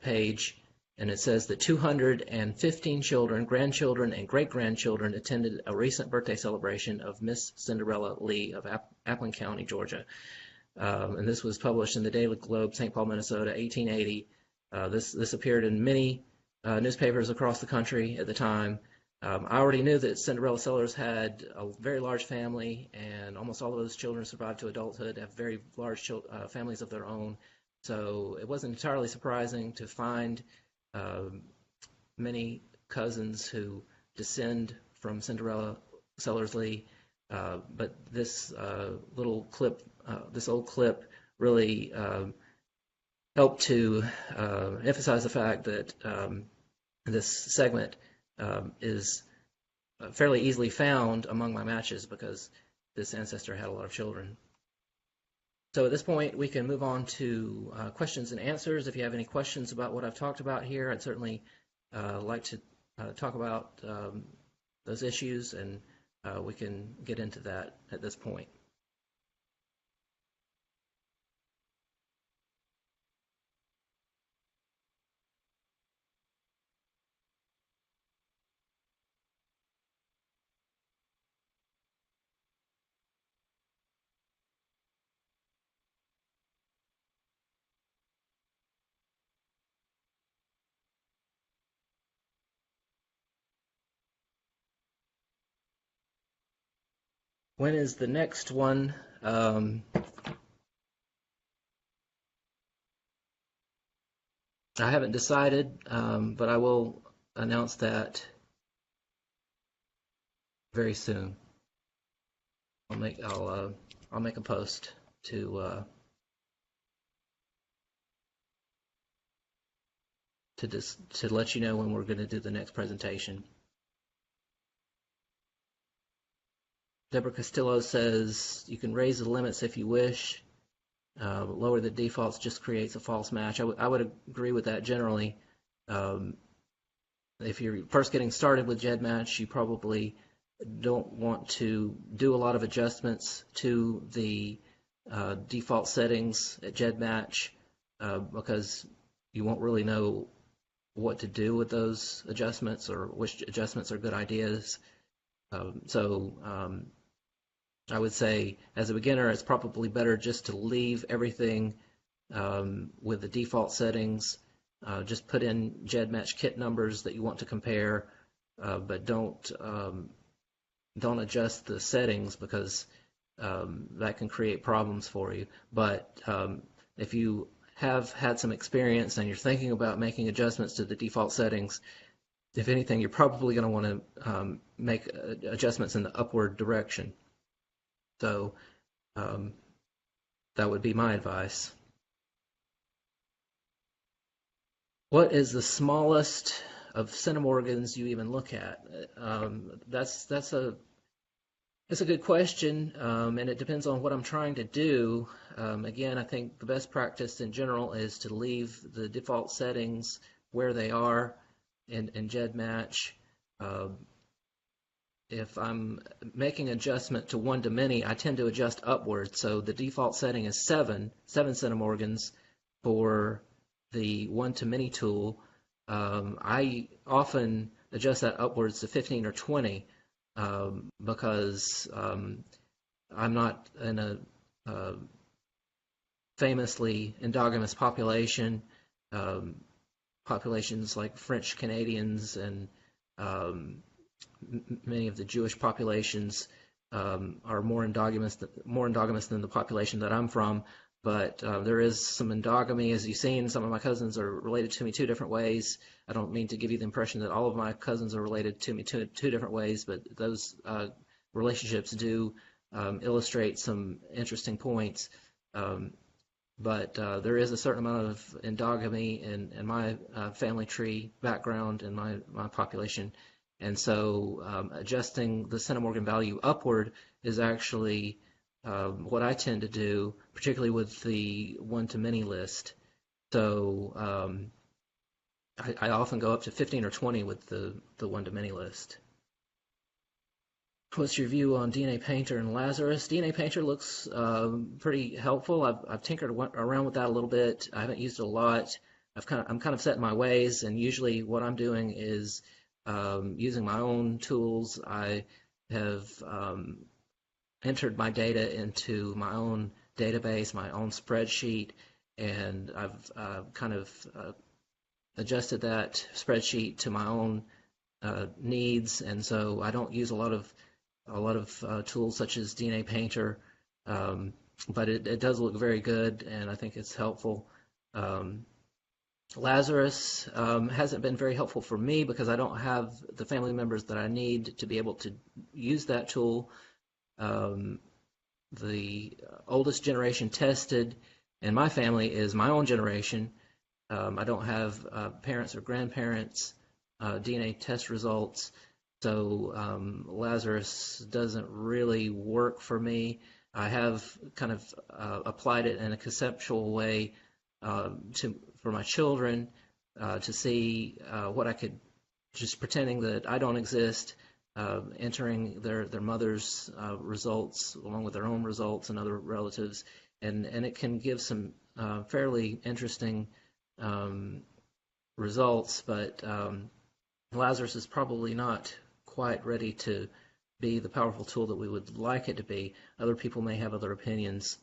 page, and it says that 215 children, grandchildren, and great-grandchildren attended a recent birthday celebration of Miss Cinderella Lee of Appling County, Georgia. And this was published in the Daily Globe, St. Paul, Minnesota, 1880. This appeared in many newspapers across the country at the time. I already knew that Cinderella Sellers had a very large family, and almost all of those children survived to adulthood, have very large families of their own. So it wasn't entirely surprising to find many cousins who descend from Cinderella Sellers Lee. But this little clip, this old clip, really help to emphasize the fact that this segment is fairly easily found among my matches because this ancestor had a lot of children. So at this point, we can move on to questions and answers. If you have any questions about what I've talked about here, I'd certainly like to talk about those issues, and we can get into that at this point. When is the next one? I haven't decided, but I will announce that very soon. I'll make a post to let you know when we're going to do the next presentation. Deborah Castillo says you can raise the limits if you wish. Lower the defaults just creates a false match. I would agree with that generally. If you're first getting started with GEDmatch, you probably don't want to do a lot of adjustments to the default settings at GEDmatch because you won't really know what to do with those adjustments or which adjustments are good ideas. I would say, as a beginner, it's probably better just to leave everything with the default settings. Just put in GEDmatch kit numbers that you want to compare, but don't adjust the settings because that can create problems for you. But if you have had some experience and you're thinking about making adjustments to the default settings, if anything, you're probably going to want to make adjustments in the upward direction. So that would be my advice. What is the smallest of centimorgans you even look at? That's a good question, and it depends on what I'm trying to do. Again, I think the best practice in general is to leave the default settings where they are in GEDmatch. If I'm making adjustment to one to many, I tend to adjust upward. So the default setting is 7 centimorgans for the one to many tool. I often adjust that upwards to 15 or 20 because I'm not in a famously endogamous population. Populations like French Canadians and many of the Jewish populations are more endogamous than the population that I'm from. But there is some endogamy, as you've seen. Some of my cousins are related to me 2 different ways. I don't mean to give you the impression that all of my cousins are related to me two different ways, but those relationships do illustrate some interesting points. But there is a certain amount of endogamy in my family tree background and my population. And so adjusting the centimorgan value upward is actually what I tend to do, particularly with the one-to-many list. So I often go up to 15 or 20 with the one-to-many list. What's your view on DNA Painter and Lazarus? DNA Painter looks pretty helpful. I've tinkered around with that a little bit. I haven't used it a lot. I'm kind of set in my ways, and usually what I'm doing is using my own tools. I have entered my data into my own database, my own spreadsheet, and I've kind of adjusted that spreadsheet to my own needs, and so I don't use a lot of tools such as DNA Painter, but it does look very good, and I think it's helpful. Lazarus hasn't been very helpful for me because I don't have the family members that I need to be able to use that tool. The oldest generation tested, in my family is my own generation. I don't have parents or grandparents' DNA test results, so Lazarus doesn't really work for me. I have kind of applied it in a conceptual way for my children to see what I could, just pretending that I don't exist, entering their mother's results along with their own results and other relatives, and it can give some fairly interesting results, but Lazarus is probably not quite ready to be the powerful tool that we would like it to be. Other people may have other opinions.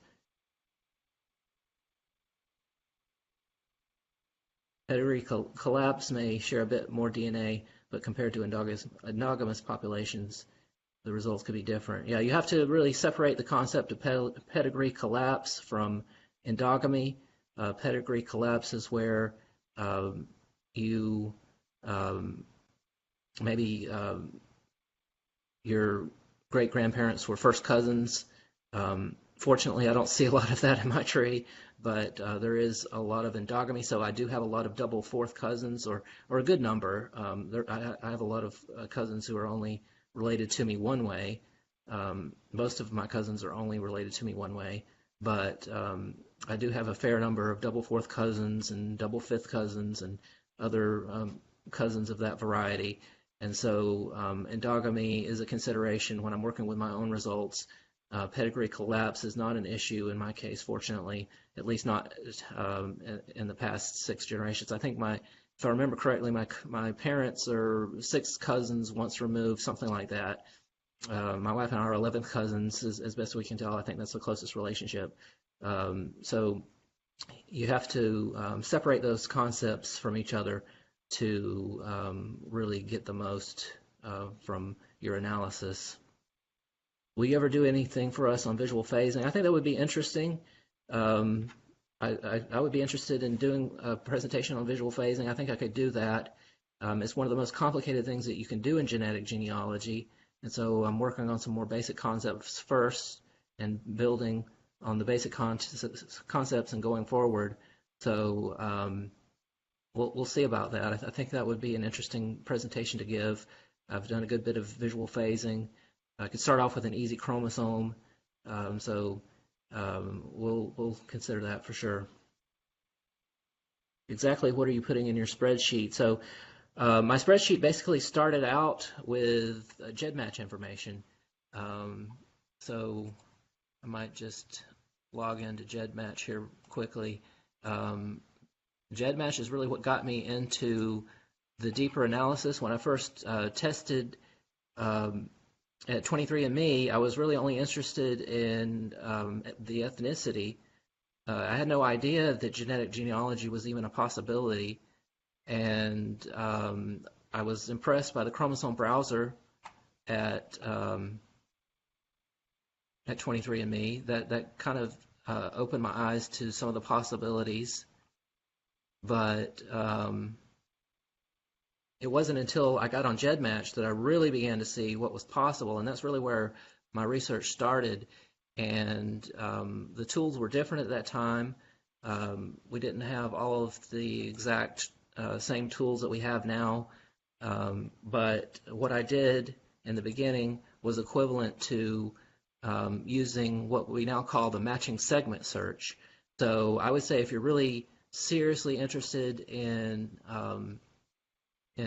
Pedigree collapse may share a bit more DNA, but compared to endogamous populations, the results could be different. Yeah, you have to really separate the concept of pedigree collapse from endogamy. Pedigree collapse is where you maybe your great-grandparents were first cousins. Fortunately, I don't see a lot of that in my tree, but there is a lot of endogamy, so I do have a lot of double fourth cousins, or a good number. I have a lot of cousins who are only related to me one way. Most of my cousins are only related to me one way, but I do have a fair number of double fourth cousins and double fifth cousins and other cousins of that variety. And so endogamy is a consideration when I'm working with my own results. Pedigree collapse is not an issue in my case, fortunately, at least not in the past 6 generations. I think if I remember correctly, my parents are 6 cousins once removed, something like that. My wife and I are 11th cousins, as best we can tell. I think that's the closest relationship. So you have to separate those concepts from each other to really get the most from your analysis. Will you ever do anything for us on visual phasing? I think that would be interesting. I would be interested in doing a presentation on visual phasing. I think I could do that. It's one of the most complicated things that you can do in genetic genealogy, and so I'm working on some more basic concepts first and building on the basic concepts and going forward. So we'll see about that. I think that would be an interesting presentation to give. I've done a good bit of visual phasing. I could start off with an easy chromosome, so we'll consider that for sure. Exactly what are you putting in your spreadsheet? So my spreadsheet basically started out with GEDmatch information. So I might just log into GEDmatch here quickly. GEDmatch is really what got me into the deeper analysis. When I first tested at 23andMe, I was really only interested in the ethnicity. I had no idea that genetic genealogy was even a possibility, and I was impressed by the chromosome browser at 23andMe. That kind of opened my eyes to some of the possibilities, but it wasn't until I got on GEDmatch that I really began to see what was possible, and that's really where my research started. And the tools were different at that time. We didn't have all of the exact same tools that we have now, but what I did in the beginning was equivalent to using what we now call the matching segment search. So I would say if you're really seriously interested in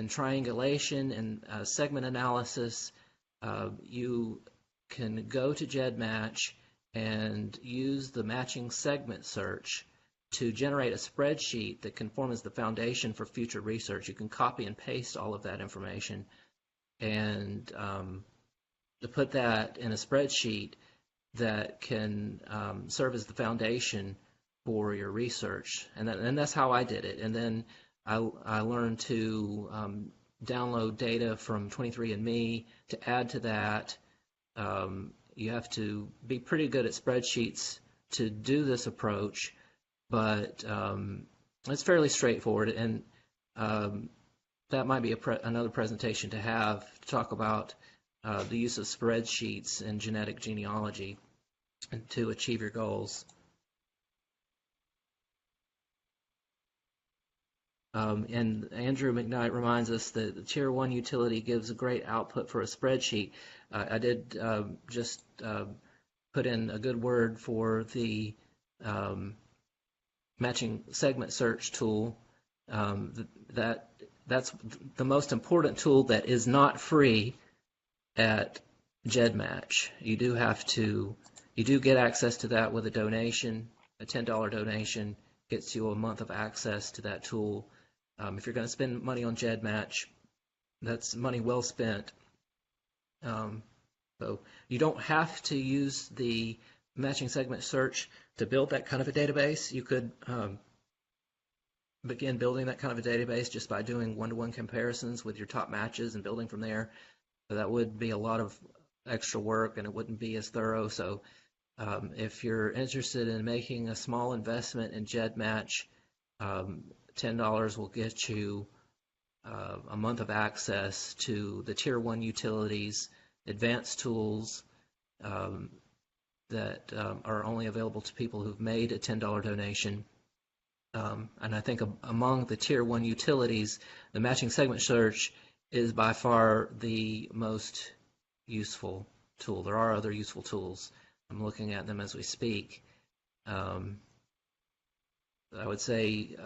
triangulation and segment analysis, you can go to GEDmatch and use the matching segment search to generate a spreadsheet that can form as the foundation for future research. You can copy and paste all of that information and to put that in a spreadsheet that can serve as the foundation for your research. And that's how I did it. And then I learned to download data from 23andMe to add to that. You have to be pretty good at spreadsheets to do this approach, but it's fairly straightforward, and that might be another presentation to have to talk about the use of spreadsheets in genetic genealogy and to achieve your goals. And Andrew McKnight reminds us that the Tier 1 utility gives a great output for a spreadsheet. I did just put in a good word for the matching segment search tool. That's the most important tool that is not free at GEDmatch. You do get access to that with a donation. A $10 donation gets you a month of access to that tool. If you're going to spend money on GEDmatch, that's money well spent. So you don't have to use the matching segment search to build that kind of a database. You could begin building that kind of a database just by doing one-to-one comparisons with your top matches and building from there. So that would be a lot of extra work, and it wouldn't be as thorough. So if you're interested in making a small investment in GEDmatch, $10 will get you a month of access to the Tier 1 utilities, advanced tools that are only available to people who've made a $10 donation. And I think among the Tier 1 utilities, the matching segment search is by far the most useful tool. There are other useful tools. I'm looking at them as we speak. I would say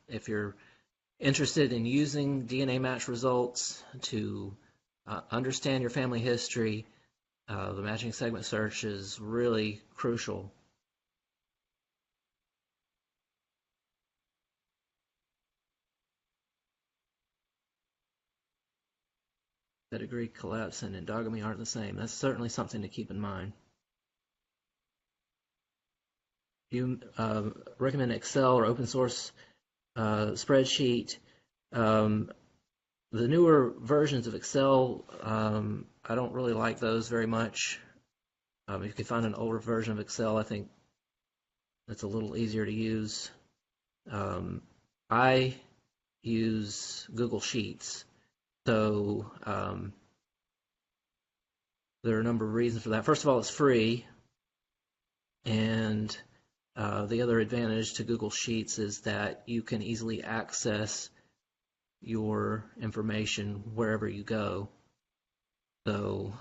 if you're interested in using DNA match results to understand your family history, the matching segment search is really crucial. Pedigree collapse and endogamy aren't the same. That's certainly something to keep in mind. You recommend Excel or open source spreadsheet. The newer versions of Excel, I don't really like those very much. If you can find an older version of Excel, I think that's a little easier to use. I use Google Sheets. So there are a number of reasons for that. First of all, it's free, and the other advantage to Google Sheets is that you can easily access your information wherever you go. So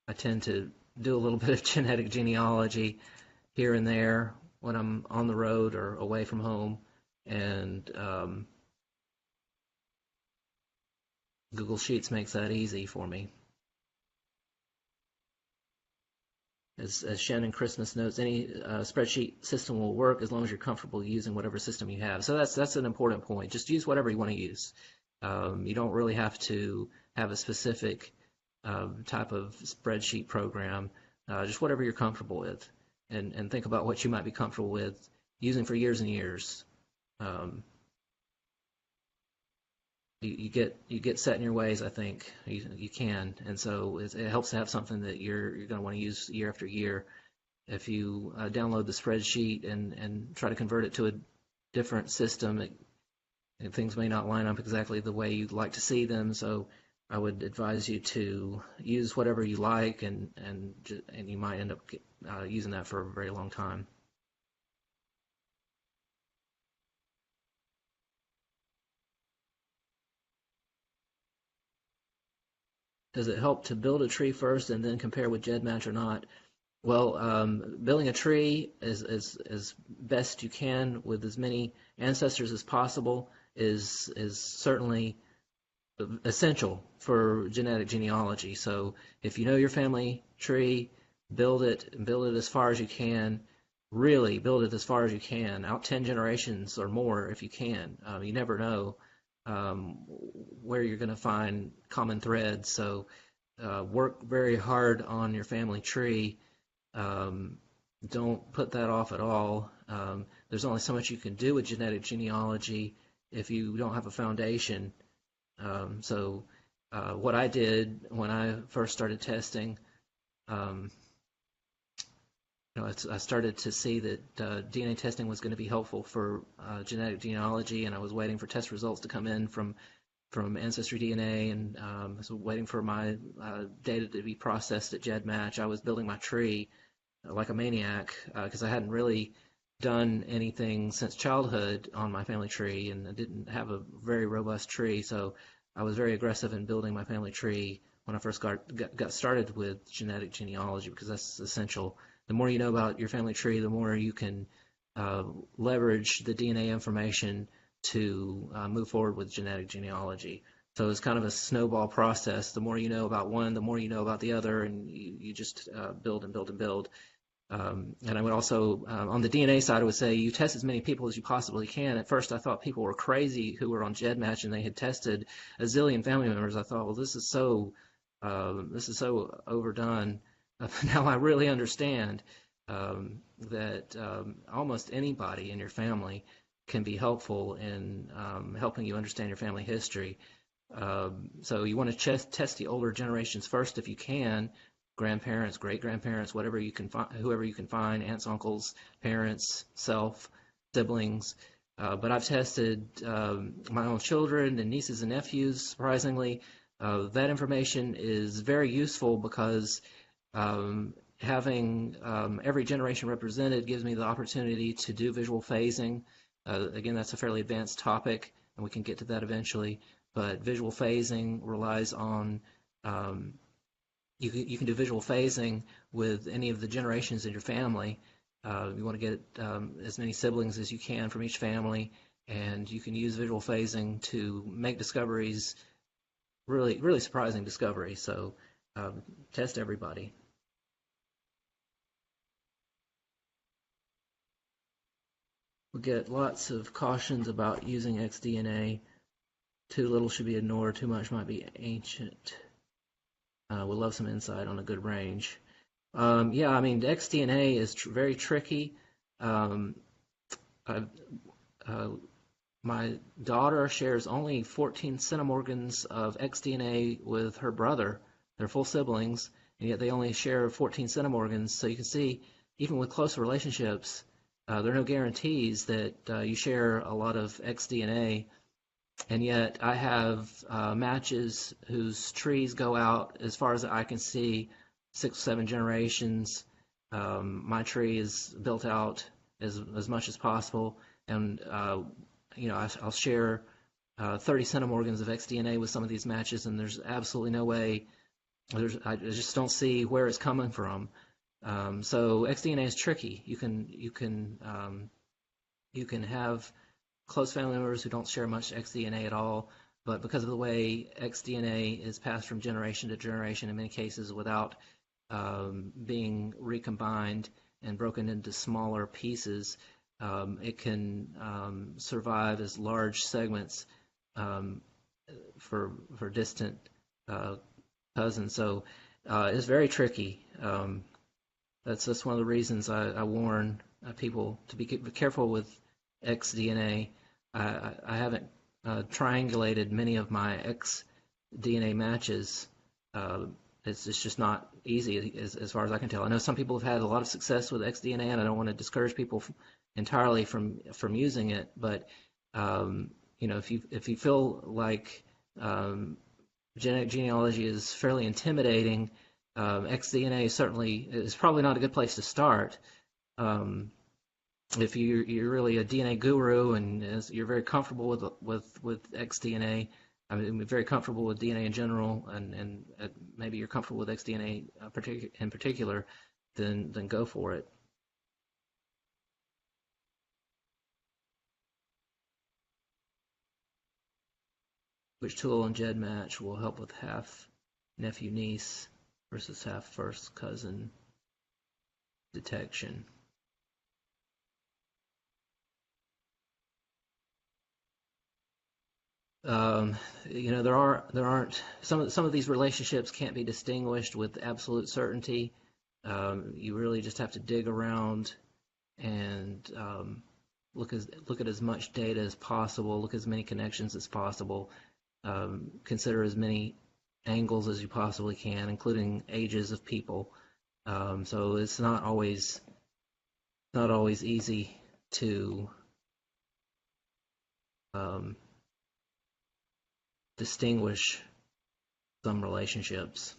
I tend to do a little bit of genetic genealogy here and there when I'm on the road or away from home, and Google Sheets makes that easy for me. As Shannon Christmas notes, any spreadsheet system will work as long as you're comfortable using whatever system you have. So that's an important point. Just use whatever you want to use. You don't really have to have a specific type of spreadsheet program. Just whatever you're comfortable with, and think about what you might be comfortable with using for years and years. You get set in your ways. I think you can, and so it helps to have something that you're going to want to use year after year. If you download the spreadsheet and try to convert it to a different system, things may not line up exactly the way you'd like to see them. So I would advise you to use whatever you like, and you might end up using that for a very long time. Does it help to build a tree first and then compare with GEDmatch or not? Well, building a tree as best you can with as many ancestors as possible is certainly essential for genetic genealogy. So if you know your family tree, build it as far as you can. Really build it as far as you can, out 10 generations or more if you can. You never know where you're going to find common threads. So work very hard on your family tree. Don't put that off at all. There's only so much you can do with genetic genealogy if you don't have a foundation. So what I did when I first started testing, I started to see that DNA testing was going to be helpful for genetic genealogy, and I was waiting for test results to come in from AncestryDNA, and I was waiting for my data to be processed at GEDmatch. I was building my tree like a maniac because I hadn't really done anything since childhood on my family tree, and I didn't have a very robust tree, so I was very aggressive in building my family tree when I first got started with genetic genealogy, because that's essential. The more you know about your family tree, the more you can uh, leverage the DNA information to move forward with genetic genealogy. So it's kind of a snowball process. The more you know about one, the more you know about the other, and you just build and build and build. And I would also, on the DNA side, I would say you test as many people as you possibly can. At first, I thought people were crazy who were on GEDmatch and they had tested a zillion family members. I thought, well, this is so overdone. Now I really understand that almost anybody in your family can be helpful in helping you understand your family history. So you want to test the older generations first if you can, grandparents, great-grandparents, whoever you can find, aunts, uncles, parents, self, siblings. But I've tested my own children and nieces and nephews, surprisingly. That information is very useful because having every generation represented gives me the opportunity to do visual phasing. Again, that's a fairly advanced topic, and we can get to that eventually. But visual phasing relies on you can do visual phasing with any of the generations in your family. You want to get as many siblings as you can from each family, and you can use visual phasing to make discoveries, really surprising discoveries. So test everybody. We get lots of cautions about using xDNA. Too little should be ignored, too much might be ancient. We'd love some insight on a good range. Yeah, I mean, xDNA is very tricky. Um, my daughter shares only 14 centimorgans of xDNA with her brother. They're full siblings, and yet they only share 14 centimorgans. So you can see, even with close relationships, there are no guarantees that you share a lot of xDNA. And yet I have matches whose trees go out as far as I can see, 6 or 7 generations. My tree is built out as much as possible, and I'll share 30 centimorgans of xDNA with some of these matches, and there's absolutely no way. I just don't see where it's coming from. So xDNA is tricky. You can have close family members who don't share much xDNA at all, but because of the way xDNA is passed from generation to generation, in many cases without being recombined and broken into smaller pieces, it can survive as large segments for distant cousins. So it's very tricky. That's one of the reasons I warn people to be careful with xDNA. I haven't triangulated many of my xDNA matches. It's just not easy as far as I can tell. I know some people have had a lot of success with xDNA, and I don't want to discourage people entirely from using it. But if you feel like genetic genealogy is fairly intimidating, xDNA certainly is probably not a good place to start. If you're really a DNA guru and you're very comfortable with xDNA, I mean, very comfortable with DNA in general, and maybe you're comfortable with xDNA in particular, then go for it. Which tool in GEDmatch will help with half nephew niece versus half first cousin detection? There aren't some of these relationships can't be distinguished with absolute certainty. You really just have to dig around and look at as much data as possible, look at as many connections as possible, consider as many angles as you possibly can, including ages of people. So it's not always easy to distinguish some relationships.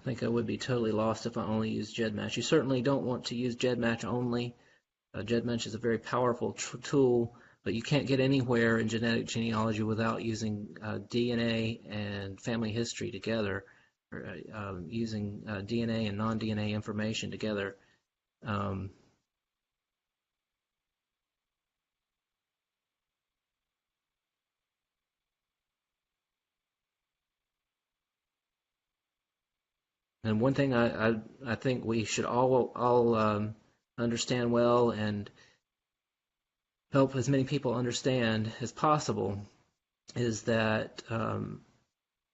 think I would be totally lost if I only used GEDmatch. You certainly don't want to use GEDmatch only. GEDmatch is a very powerful tool, but you can't get anywhere in genetic genealogy without using DNA and family history together, or using DNA and non-DNA information together. And one thing I think we should all understand well and help as many people understand as possible is that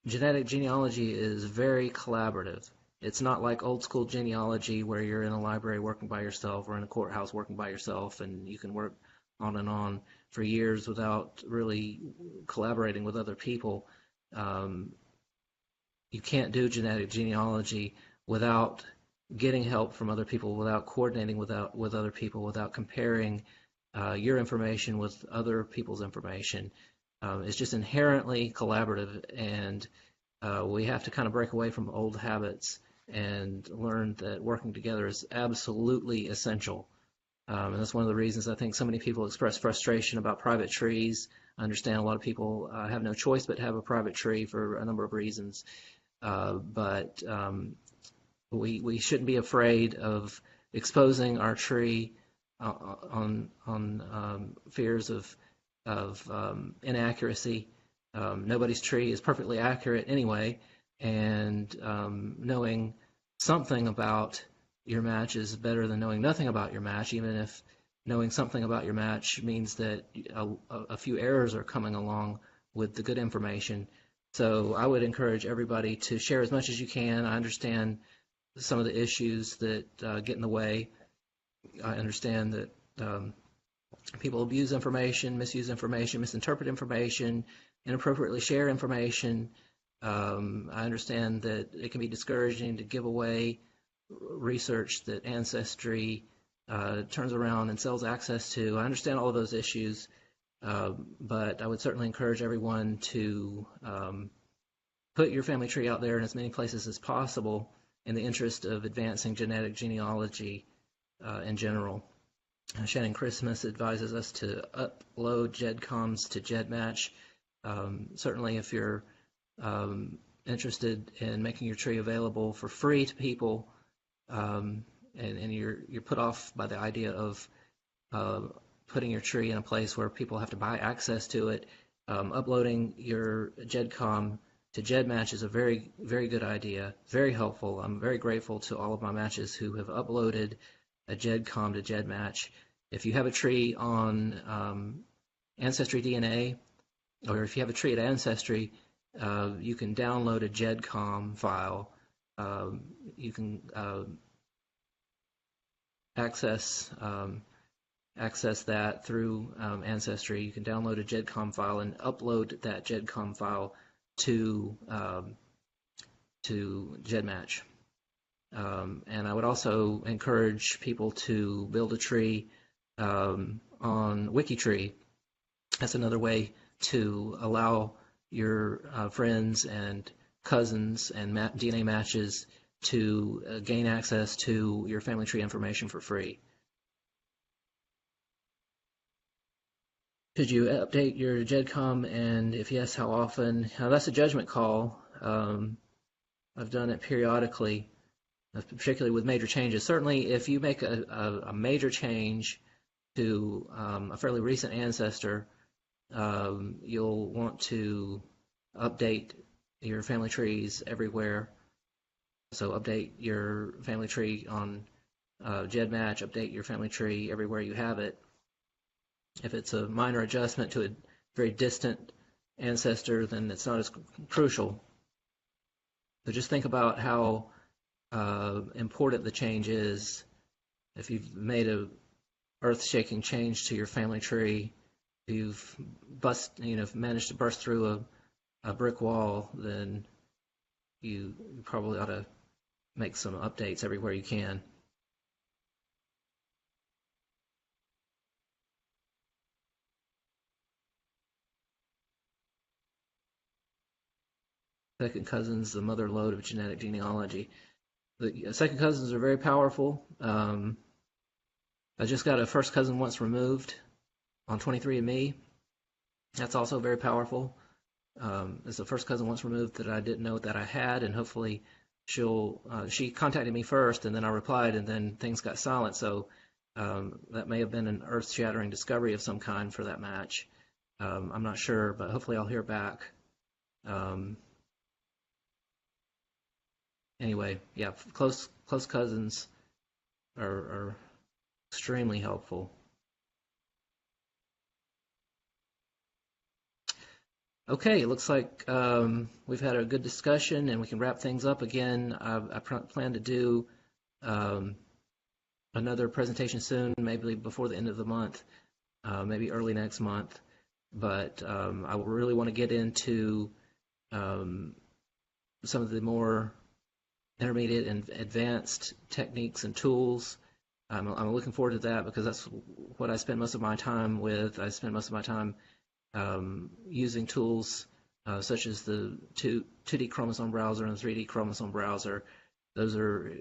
genetic genealogy is very collaborative. It's not like old school genealogy where you're in a library working by yourself or in a courthouse working by yourself and you can work on and on for years without really collaborating with other people. You can't do genetic genealogy without getting help from other people, without coordinating with other people, without comparing your information with other people's information. It's just inherently collaborative, and we have to kind of break away from old habits and learn that working together is absolutely essential. And that's one of the reasons I think so many people express frustration about private trees. I understand a lot of people have no choice but to have a private tree for a number of reasons. But we shouldn't be afraid of exposing our tree on fears of inaccuracy. Nobody's tree is perfectly accurate anyway, and knowing something about your match is better than knowing nothing about your match, even if knowing something about your match means that a few errors are coming along with the good information. So I would encourage everybody to share as much as you can. I understand some of the issues that get in the way. I understand that people abuse information, misuse information, misinterpret information, inappropriately share information. I understand that it can be discouraging to give away research that Ancestry turns around and sells access to. I understand all of those issues. But I would certainly encourage everyone to put your family tree out there in as many places as possible in the interest of advancing genetic genealogy in general. Shannon Christmas advises us to upload GEDcoms to GEDmatch. Certainly if you're interested in making your tree available for free to people, and you're put off by the idea of putting your tree in a place where people have to buy access to it, uploading your GEDcom to GEDmatch is a very, very good idea, very helpful. I'm very grateful to all of my matches who have uploaded a GEDcom to GEDmatch. If you have a tree on AncestryDNA, or if you have a tree at Ancestry, you can download a GEDcom file. You can access that through Ancestry. You can download a GEDcom file and upload that GEDcom file to GEDmatch. And I would also encourage people to build a tree on Wikitree. That's another way to allow your friends and cousins and DNA matches to gain access to your family tree information for free. Should you update your GEDcom, and if yes, how often? That's a judgment call. I've done it periodically, particularly with major changes. Certainly, if you make a major change to a fairly recent ancestor, you'll want to update your family trees everywhere. So update your family tree on GEDmatch, update your family tree everywhere you have it. If it's a minor adjustment to a very distant ancestor, then it's not as crucial. So just think about how important the change is. If you've made a earth-shaking change to your family tree, if you've managed to burst through a brick wall, then you probably ought to make some updates everywhere you can. second cousins, the mother lode of genetic genealogy. The second cousins are very powerful. I just got a first cousin once removed on 23andMe. That's also very powerful. It's the first cousin once removed that I didn't know that I had, and hopefully she contacted me first, and then I replied, and then things got silent. So that may have been an earth-shattering discovery of some kind for that match. I'm not sure, but hopefully I'll hear back. Anyway, yeah, close cousins are extremely helpful. Okay, it looks like we've had a good discussion, and we can wrap things up again. I plan to do another presentation soon, maybe before the end of the month, maybe early next month. But I really want to get into some of the more intermediate and advanced techniques and tools. I'm looking forward to that because that's what I spend most of my time with. I spend most of my time using tools such as the 2D chromosome browser and the 3D chromosome browser. Those are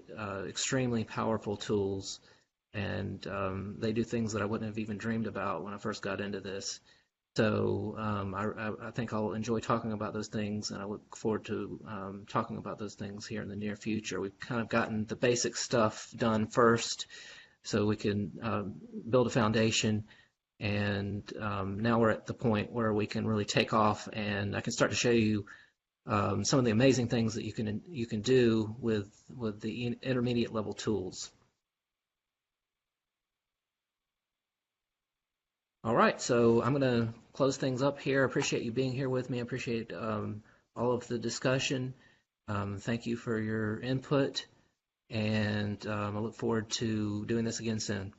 extremely powerful tools, and they do things that I wouldn't have even dreamed about when I first got into this. So I think I'll enjoy talking about those things, and I look forward to talking about those things here in the near future. We've kind of gotten the basic stuff done first so we can build a foundation, and now we're at the point where we can really take off, and I can start to show you some of the amazing things that you can do with the intermediate level tools. All right, so I'm going to close things up here. I appreciate you being here with me. I appreciate all of the discussion. Thank you for your input, and I look forward to doing this again soon.